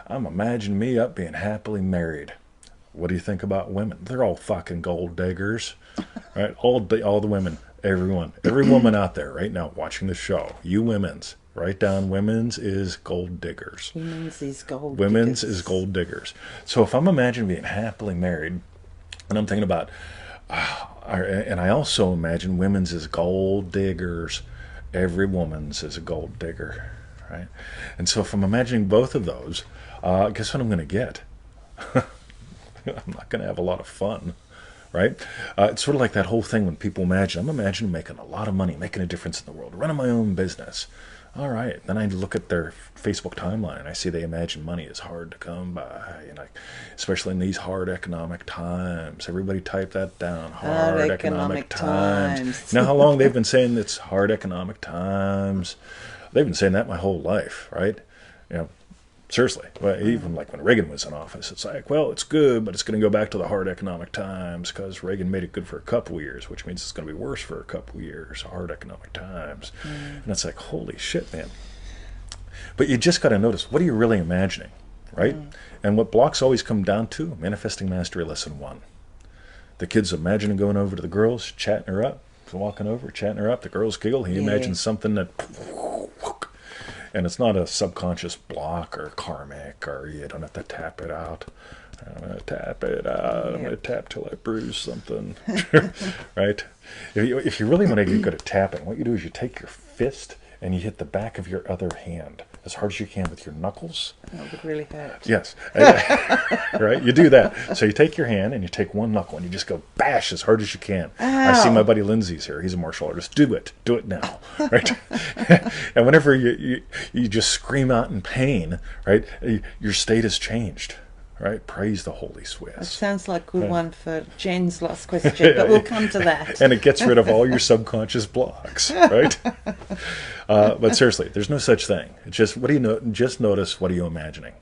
I'm imagining me up being happily married. What do you think about women? They're all fucking gold diggers, right? All the women, Everyone, every woman out there right now watching the show, you women's, write down women's is gold diggers. Women's is gold Women's diggers. is gold diggers. So if I'm imagining being happily married, and I'm thinking about, and I also imagine women's is gold diggers, every woman's is a gold digger, right? And so if I'm imagining both of those, guess what I'm going to get? I'm not going to have a lot of fun. Right? It's sort of like that whole thing when people imagine, I'm imagining making a lot of money, making a difference in the world, running my own business. All right. Then I look at their Facebook timeline and I see they imagine money is hard to come by. And especially in these hard economic times. Everybody type that down. Hard economic times. You know how long they've been saying it's hard economic times? They've been saying that my whole life, right? You know, seriously, well, even like when Reagan was in office, it's like, well, it's good, but it's going to go back to the hard economic times because Reagan made it good for a couple of years, which means it's going to be worse for a couple of years, hard economic times. And it's like, holy shit, man. But you just got to notice, what are you really imagining, right? And what blocks always come down to, Manifesting Mastery Lesson 1. The kid's imagining going over to the girls, chatting her up, walking over, chatting her up, the girls giggle, he imagines something that... And it's not a subconscious block or karmic, or you don't have to tap it out. I'm going to tap it out. I'm going to tap till I bruise something. Right? If you really want to get good at tapping, what you do is you take your fist and you hit the back of your other hand as hard as you can with your knuckles. That would really hurt. Yes. Right? You do that. So you take your hand and you take one knuckle and you just go bash as hard as you can. Ow. I see my buddy Lindsay's here. He's a martial artist. Do it. Do it now. Right? And whenever you just scream out in pain, right, your state has changed. Right? Praise the Holy Swiss. That sounds like a good one for Jen's last question, but we'll come to that. And it gets rid of all your subconscious blocks, right? But seriously, there's no such thing. It's just, what do you know? Just notice, what are you imagining?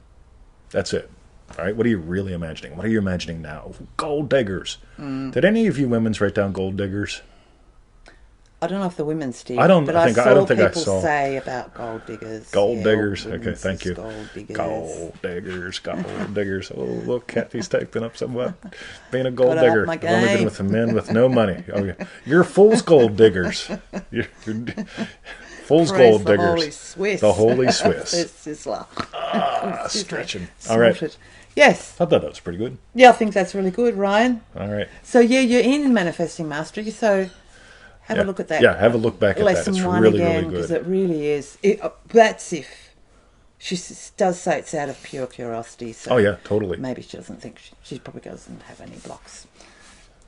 That's it. All right? What are you really imagining? What are you imagining now? Gold diggers. Did any of you women's write down gold diggers? I don't know if the women's did. I don't but think I saw I people saw. say about gold diggers. Gold diggers. women's Okay, thank is you. Gold diggers. Gold diggers. Gold diggers. Oh, look, Kathy's typing up something about being a gold Gotta up digger. my I've only been game. with the men with no money. Oh, yeah. You're fool's gold diggers. You're fool's Praise gold the diggers. Holy Swiss. The Holy Swiss. This is Stretching. All right. Sorted. Yes. I thought that was pretty good. Yeah, I think that's really good, Ryan. All right. So, yeah, you're in Manifesting Mastery, so have a look at that. Yeah, have a look back at that. Lesson It's one really, again, really because good. it really is. That's if she does say it's out of pure curiosity. So Oh, yeah, totally. maybe she doesn't think she probably doesn't have any blocks.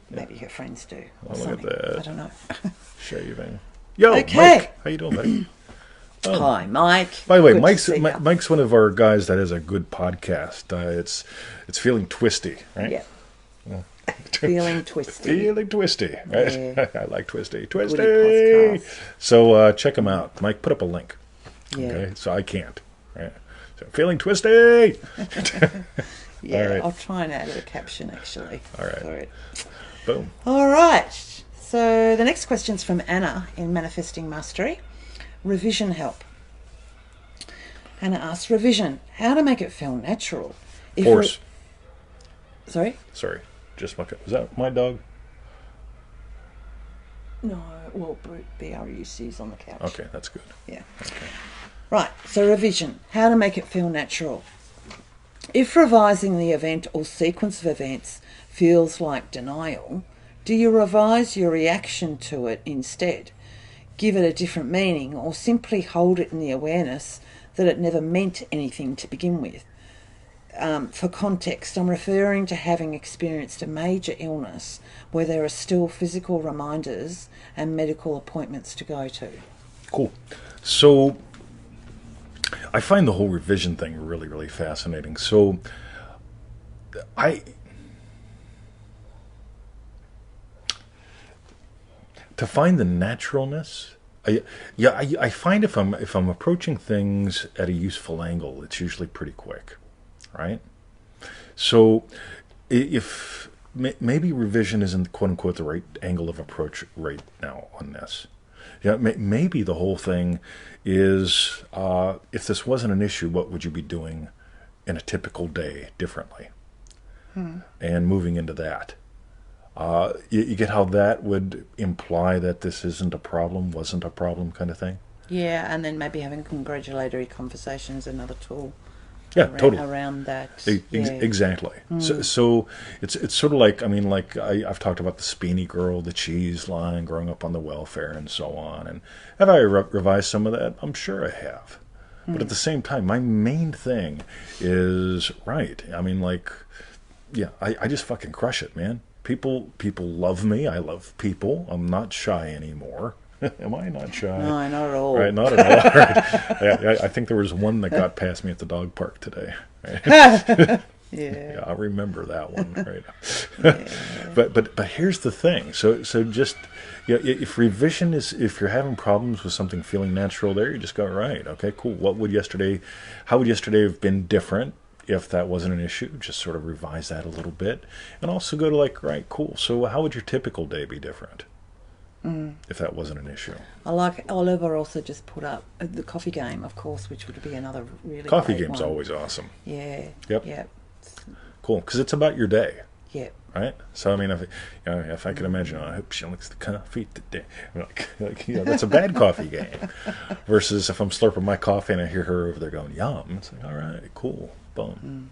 Maybe her friends do. Or Oh, look at something. that. I don't know. Shaving. Yo, Okay. Mike. How you doing, buddy? Hi, Mike. By the way, Good to Mike's see ya. Mike's one of our guys that has a good podcast. It's Feeling Twisty, right? Yeah. Feeling twisty. Feeling Twisty, right? Yeah. I like Twisty. Woody Twisty! podcast. So check him out. Mike, put up a link. Yeah. Okay? So I can't. Right? So, Feeling Twisty! Yeah, All right. I'll try and add a caption actually. All right. For it. Boom. All right. So the next question's from Anna in Manifesting Mastery. Revision help. Anna asks, revision, how to make it feel natural? Force. Sorry? Sorry. Just my... Is that my dog? No, well, BRUC's on the couch. Okay, that's good. Yeah. Okay. Right, so revision, how to make it feel natural. If revising the event or sequence of events feels like denial, do you revise your reaction to it instead? Give it a different meaning, or simply hold it in the awareness that it never meant anything to begin with? For context, I'm referring to having experienced a major illness where there are still physical reminders and medical appointments to go to. Cool. So I find the whole revision thing really, really fascinating. So to find the naturalness, I find if I'm approaching things at a useful angle, it's usually pretty quick, right? So if maybe revision isn't quote unquote the right angle of approach right now on this. Yeah, maybe the whole thing is if this wasn't an issue, what would you be doing in a typical day differently? And moving into that. You get how that would imply that this isn't a problem, wasn't a problem kind of thing? Yeah, and then maybe having congratulatory conversations, another tool Yeah, totally. around that. Exactly. So it's sort of like, I mean, like I've talked about the Speeny girl, the cheese line, growing up on the welfare, and so on. And have I revised some of that? I'm sure I have. But at the same time, my main thing is right. I mean, like, yeah, I just fucking crush it, man. People love me. I love people. I'm not shy anymore. Am I not shy? No, not at all. Right, not at all. Right. I think there was one that got past me at the dog park today. Right? Yeah, I remember that one. Right. But here's the thing. So just if revision is, if you're having problems with something feeling natural there, you just go, right. Okay, cool. How would yesterday have been different if that wasn't an issue? Just sort of revise that a little bit, and also go to like, right, cool. So how would your typical day be different? If that wasn't an issue. I like Oliver also just put up the coffee game, of course, which would be another really Coffee great game's one. always awesome. Yeah. Yep. Cool, because it's about your day. Yep. Right. So I mean, if I could imagine, I hope she likes the coffee today. That's a bad coffee game. Versus if I'm slurping my coffee and I hear her over there going yum, it's like, all right, cool, boom.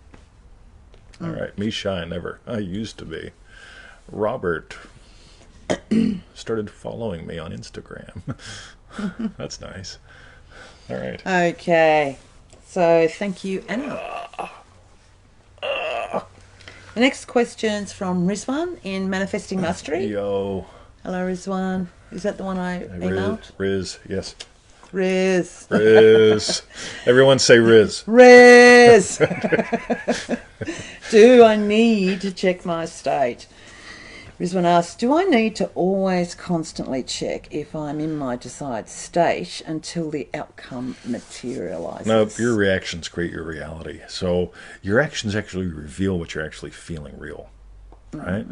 All right, me shy never. I used to be. Robert started following me on Instagram. That's nice. All right. Okay. So thank you, Anna. The next question's from Rizwan in Manifesting Mastery. Yo. Hello, Rizwan. Is that the one I emailed? Riz, yes. Riz. Everyone say Riz. Riz. Do I need to check my state? Rizwan asks, do I need to always constantly check if I'm in my desired state until the outcome materializes? No, your reactions create your reality. So your actions actually reveal what you're actually feeling real, right?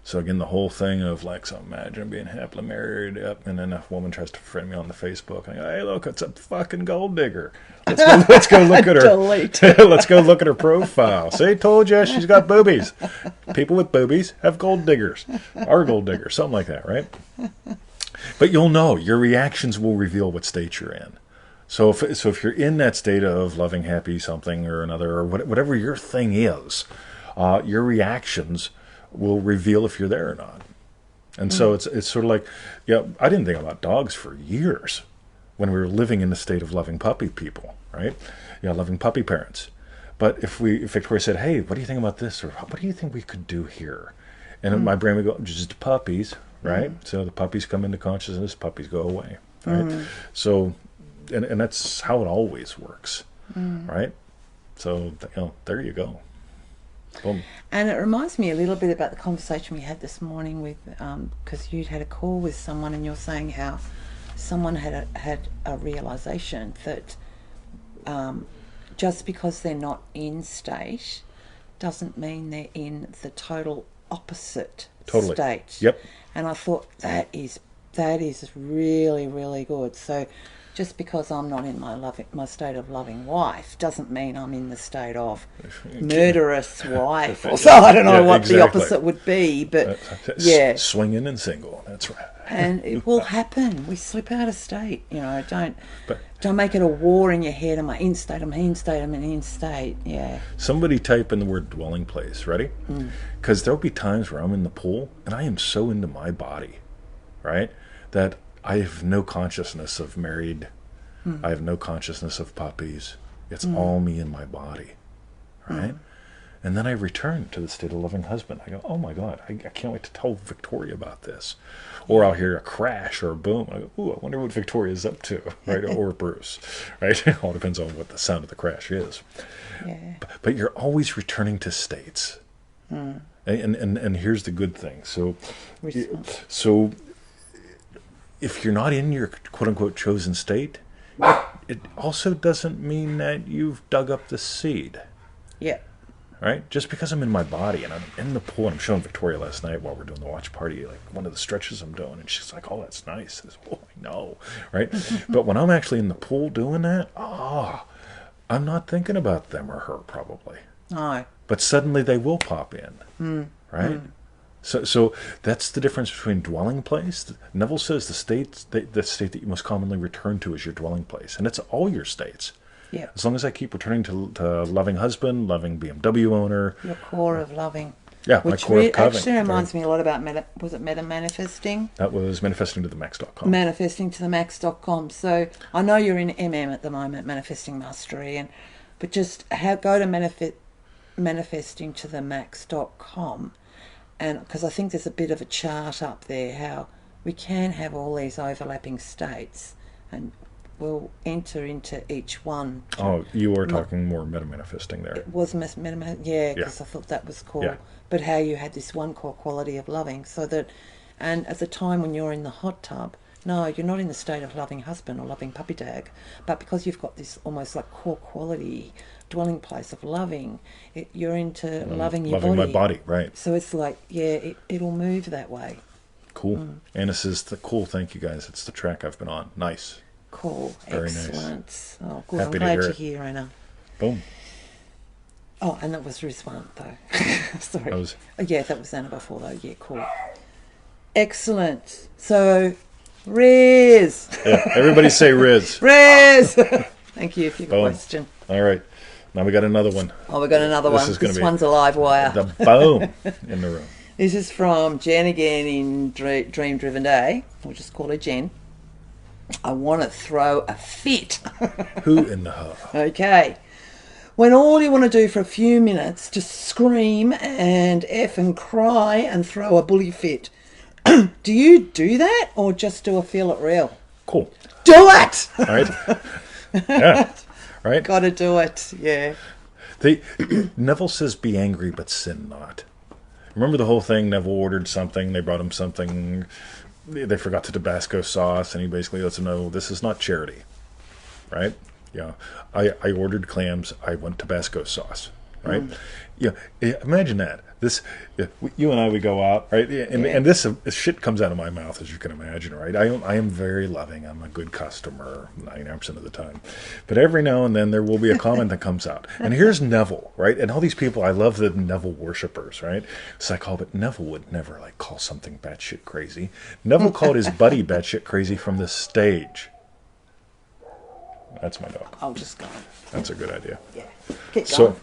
So again, the whole thing of like, so imagine being happily married up, and then a woman tries to friend me on the Facebook, and I go, hey, look, it's a fucking gold digger. Let's go look at her. Let's go look at her profile. See, told you she's got boobies. People with boobies have gold diggers, are gold diggers, something like that, right? But you'll know your reactions will reveal what state you're in. So if you're in that state of loving, happy, something or another, or whatever your thing is, your reactions will reveal if you're there or not. And so it's sort of like, I didn't think about dogs for years when we were living in the state of loving puppy people, right? Loving puppy parents. But if Victoria said, hey, what do you think about this? Or what do you think we could do here? And my brain would go, just puppies, right? So the puppies come into consciousness, puppies go away, right? So, and that's how it always works, right? So, there you go. Boom. And it reminds me a little bit about the conversation we had this morning with, because you'd had a call with someone and you're saying how someone had a realization that just because they're not in state doesn't mean they're in the total opposite state. Yep. And I thought that is really, really good. So just because I'm not in my state of loving wife doesn't mean I'm in the state of murderous wife. Or so I don't know what the opposite would be, but swinging and single. That's right. And it will happen. We slip out of state. Don't make it a war in your head. Am I in state? I'm in state. I'm in state. Yeah. Somebody type in the word dwelling place. Ready? Because there'll be times where I'm in the pool and I am so into my body, right, that I have no consciousness of married. I have no consciousness of puppies. It's all me and my body, right? And then I return to the state of loving husband. I go, oh my God, I can't wait to tell Victoria about this. Or I'll hear a crash or a boom. I go, ooh, I wonder what Victoria's up to, right? Or Bruce, right? It all depends on what the sound of the crash is. Yeah. But you're always returning to states. And here's the good thing. So if you're not in your quote-unquote chosen state, it also doesn't mean that you've dug up the seed. Yeah. Right? Just because I'm in my body and I'm in the pool, and I'm showing Victoria last night while we're doing the watch party, like one of the stretches I'm doing, and she's like, oh, that's nice. I said, oh, I know. Right? But when I'm actually in the pool doing that, I'm not thinking about them or her probably. No. But suddenly they will pop in. Right? So that's the difference between dwelling place. Neville says the state that you most commonly return to is your dwelling place, and it's all your states. Yeah. As long as I keep returning to loving husband, loving BMW owner. Your core of loving. Yeah, my Which core of coving. actually reminds me a lot about was it meta manifesting? That was manifesting to the max.com. Manifesting to the max.com. So I know you're in at the moment, manifesting mastery, but just go to manifesting to the max.com, and because I think there's a bit of a chart up there how we can have all these overlapping states, and we'll enter into each one. Oh, you were talking more meta-manifesting there. It was yeah, because I thought that was cool. Yeah. But how you had this one core quality of loving, and at the time when you're in the hot tub, no, you're not in the state of loving husband or loving puppy dog, but because you've got this almost like core quality dwelling place of loving, you're into loving your body. Loving my body, right. So it's like, yeah, it'll move that way. Cool. Anna says, cool, thank you guys. It's the track I've been on. Nice. Cool. Very Excellent. Nice. Oh, good. Happy I'm glad to to hear hear, Anna. Boom. Oh, and that was Rizwan, though. Sorry. Yeah, that was Anna before, though. Yeah, cool. Excellent. So, Riz. Yeah, everybody say Riz. Riz. Thank you for your question. All right. Now we got another one. Oh, we got another one. This one's a live wire. The boom in the room. This is from Jen again in Dream Driven Day. We'll just call her Jen. I want to throw a fit. Who in the hell? Okay. When all you want to do for a few minutes, just scream and F and cry and throw a bully fit. Do you do that or just do a feel it real? Cool. Do it! All right. Yeah. Right? Gotta do it, yeah. Neville says be angry but sin not. Remember the whole thing? Neville ordered something, they brought him something, they forgot the Tabasco sauce, and he basically lets them know this is not charity. Right? Yeah. I ordered clams, I want Tabasco sauce. Right? Yeah. Imagine that. You and I would go out, right? And this shit comes out of my mouth, as you can imagine, right? I am very loving. I'm a good customer 99% of the time. But every now and then there will be a comment that comes out. And here's Neville, right? And all these people, I love the Neville worshippers, right? It's like, oh, but Neville would never call something batshit crazy. Neville called his buddy batshit crazy from the stage. That's my dog. I'll just go. That's a good idea. Yeah. Keep going.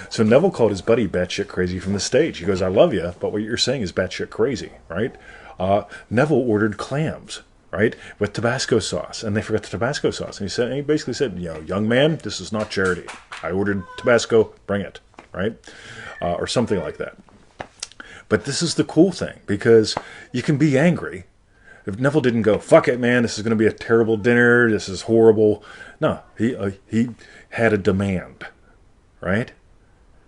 So Neville called his buddy batshit crazy from the stage. He goes, I love you, but what you're saying is batshit crazy, right? Neville ordered clams, right, with Tabasco sauce, and they forgot the Tabasco sauce. And he basically said, young man, this is not charity. I ordered Tabasco, bring it, right? Or something like that. But this is the cool thing, because you can be angry. If Neville didn't go, fuck it, man, this is going to be a terrible dinner, this is horrible. No, he had a demand, right?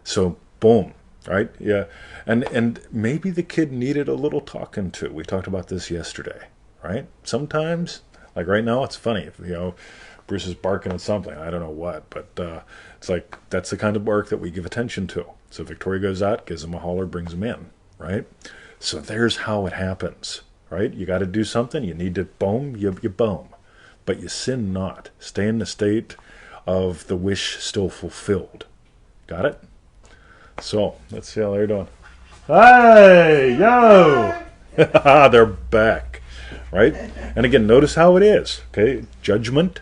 So, boom, right? Yeah. And maybe the kid needed a little talking to. We talked about this yesterday, right? Sometimes, like right now, it's funny. If, Bruce is barking at something. I don't know what, but it's like that's the kind of bark that we give attention to. So Victoria goes out, gives him a holler, brings him in, right? So there's how it happens, right? You got to do something. You need to boom, you boom. But you sin not. Stay in the state of the wish still fulfilled. Got it? So, let's see how they're doing. Hey, yo! They're back, right? And again, notice how it is, okay? Judgment,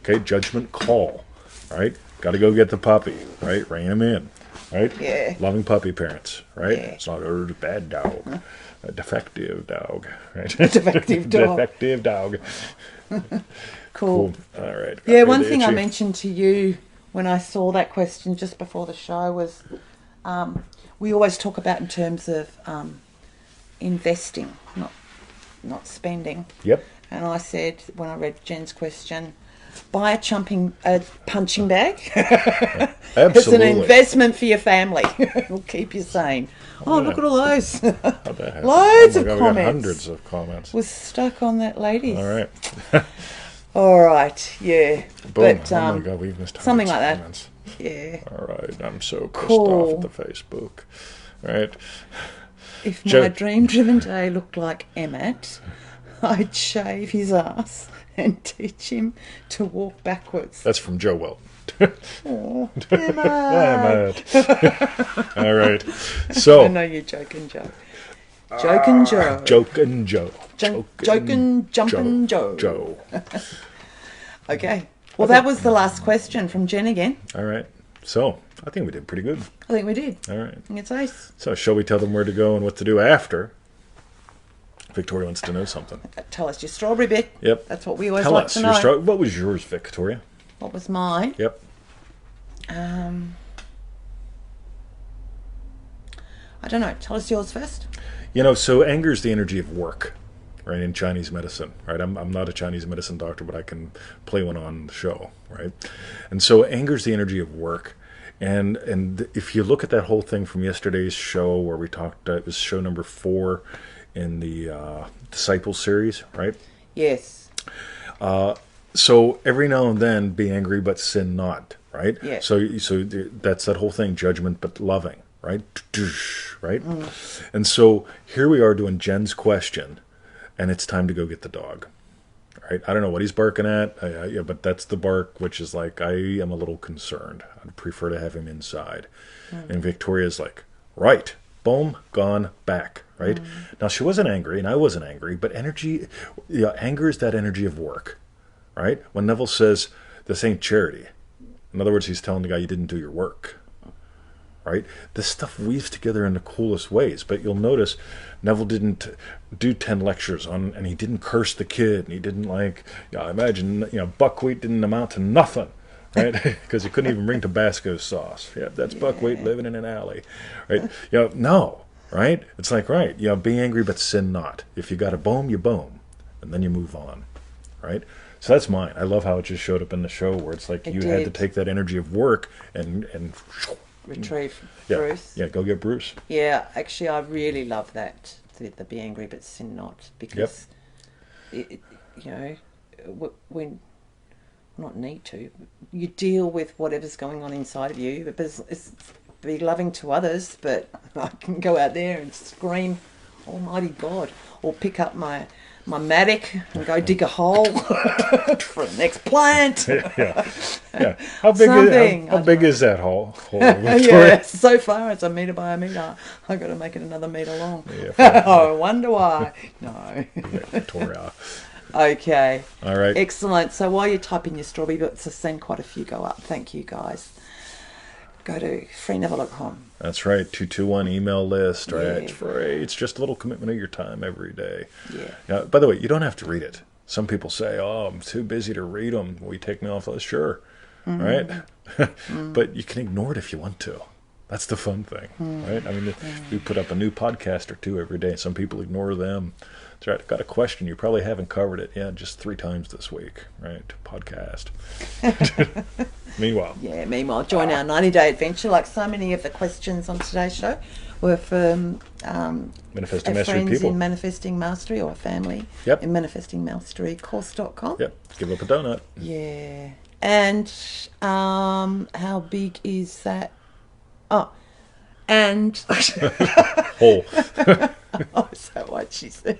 okay? Judgment call, right? Got to go get the puppy, right? Rein him in, right? Yeah. Loving puppy parents, right? Yeah. It's not a bad dog, a defective dog, right? Defective dog. Defective dog. Cool. All right. Yeah, one thing I mentioned to you when I saw that question just before the show was we always talk about in terms of investing, not spending. Yep. And I said, when I read Jen's question, buy a punching bag. Absolutely. It's an investment for your family. It'll keep you sane. Oh, look at all those. How'd that happen? Loads Oh my of God, we got comments. hundreds of comments. Was stuck on that lady. All right. All right, yeah. Boom. But, Oh my God, we've missed something like hundreds of that. comments. Yeah. All right, I'm so pissed Cool. off at the Facebook. Right. If Jo- my dream-driven day looked like Emmett, I'd shave his ass and teach him to walk backwards. That's from Joe Welton. Oh, Yeah, Emmett. mate. All right. So I know you're joking, Joe. Jokin' Joe. Jokin' Joe. Jokin' Jumpin' Joe. Joe. Okay. Well, that was the last question from Jen again. All right. So, I think we did pretty good. I think we did. All right. I think it's ace. So, shall we tell them where to go and what to do after? Victoria wants to know something. Tell us your strawberry bit. Yep. That's what we always Tell like us. to know. What was yours, Victoria? What was mine? Yep. I don't know. Tell us yours first. So anger is the energy of work, right, in Chinese medicine, right? I'm not a Chinese medicine doctor, but I can play one on the show, right? And so anger is the energy of work. And if you look at that whole thing from yesterday's show where we talked, it was show number 4 in the Disciples series, right? Yes. So every now and then be angry but sin not, right? Yeah. So that's that whole thing, judgment but loving, right? Right? And so here we are doing Jen's question, and it's time to go get the dog. Right? I don't know what he's barking at, yeah, but that's the bark, which is like, I am a little concerned. I'd prefer to have him inside. And Victoria's like, right, boom, gone, back, right? Now, she wasn't angry, and I wasn't angry, but anger is that energy of work, right? When Neville says, this ain't charity, in other words, he's telling the guy, you didn't do your work. Right? This stuff weaves together in the coolest ways. But you'll notice Neville didn't do 10 lectures on, and he didn't curse the kid, and he didn't imagine, buckwheat didn't amount to nothing, right? Because he couldn't even bring Tabasco sauce. Yeah, that's buckwheat living in an alley, right? No, right? It's like, right, be angry but sin not. If you got a boom, you boom, and then you move on, right? So that's mine. I love how it just showed up in the show where it's like you had to take that energy of work and retrieve Bruce. Yeah, go get Bruce. Yeah, actually, I really love that. The be angry but sin not, because when not need to, you deal with whatever's going on inside of you. It's be loving to others, but I can go out there and scream, "Almighty God!" or pick up my mattock and go dig a hole for the next plant. Yeah. How big is that hole? Yeah, so far it's 1 metre by 1 metre. I've got to make it another metre long. Yeah, I wonder why. No. Victoria. Okay. All right. Excellent. So while you're typing your strawberry bits, I've seen quite a few go up. Thank you, guys. Go to freeneville.com. That's right, 221 email list, right? Yeah. It's free. It's just a little commitment of your time every day. Yeah. By the way, you don't have to read it. Some people say, "Oh, I'm too busy to read them. Will you take me off the list?" Sure, right? But you can ignore it if you want to. That's the fun thing, right? I mean, we put up a new podcast or 2 every day. Some people ignore them. That's right. I've got a question. You probably haven't covered it. Yeah, just 3 times this week, right? Podcast. Meanwhile, join our 90-day adventure. Like so many of the questions on today's show were from Manifesting our Mastery friends people. in Manifesting Mastery, or family in manifestingmasterycourse.com. Give up a donut. Yeah. And how big is that? Oh, and Hole. oh, is that what she said?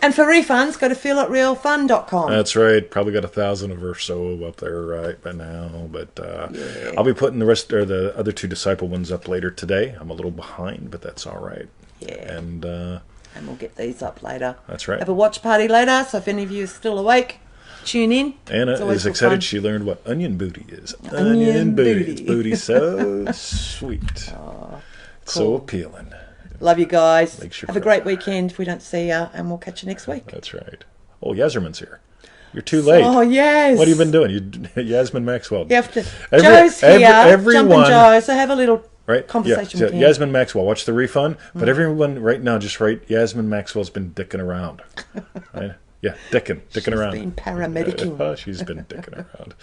And for refunds, go to feelitrealfun.com. That's right. Probably got 1,000 or so up there right by now. But I'll be putting the rest, or the other 2 disciple ones up later today. I'm a little behind, but that's all right. Yeah. And we'll get these up later. That's right. Have a watch party later, so if any of you are still awake, tune in. Anna is excited. Fun. She learned what onion booty is. Onion booty. It's booty so sweet. Oh, It's so appealing. Love you guys. Have a great weekend if we don't see you, and we'll catch you next week. That's right. Oh, Yasmin's here. You're too late. Oh, yes. What have you been doing? Yasmin Maxwell. You have to. Joe's here. Everyone, Jumping Joe. So have a little right? conversation with him. Yasmin Maxwell. Watch the refund. But everyone right now, just write Yasmin Maxwell's been dicking around. Right? Yeah, dicking around. She's been paramedicing. She's been dicking around.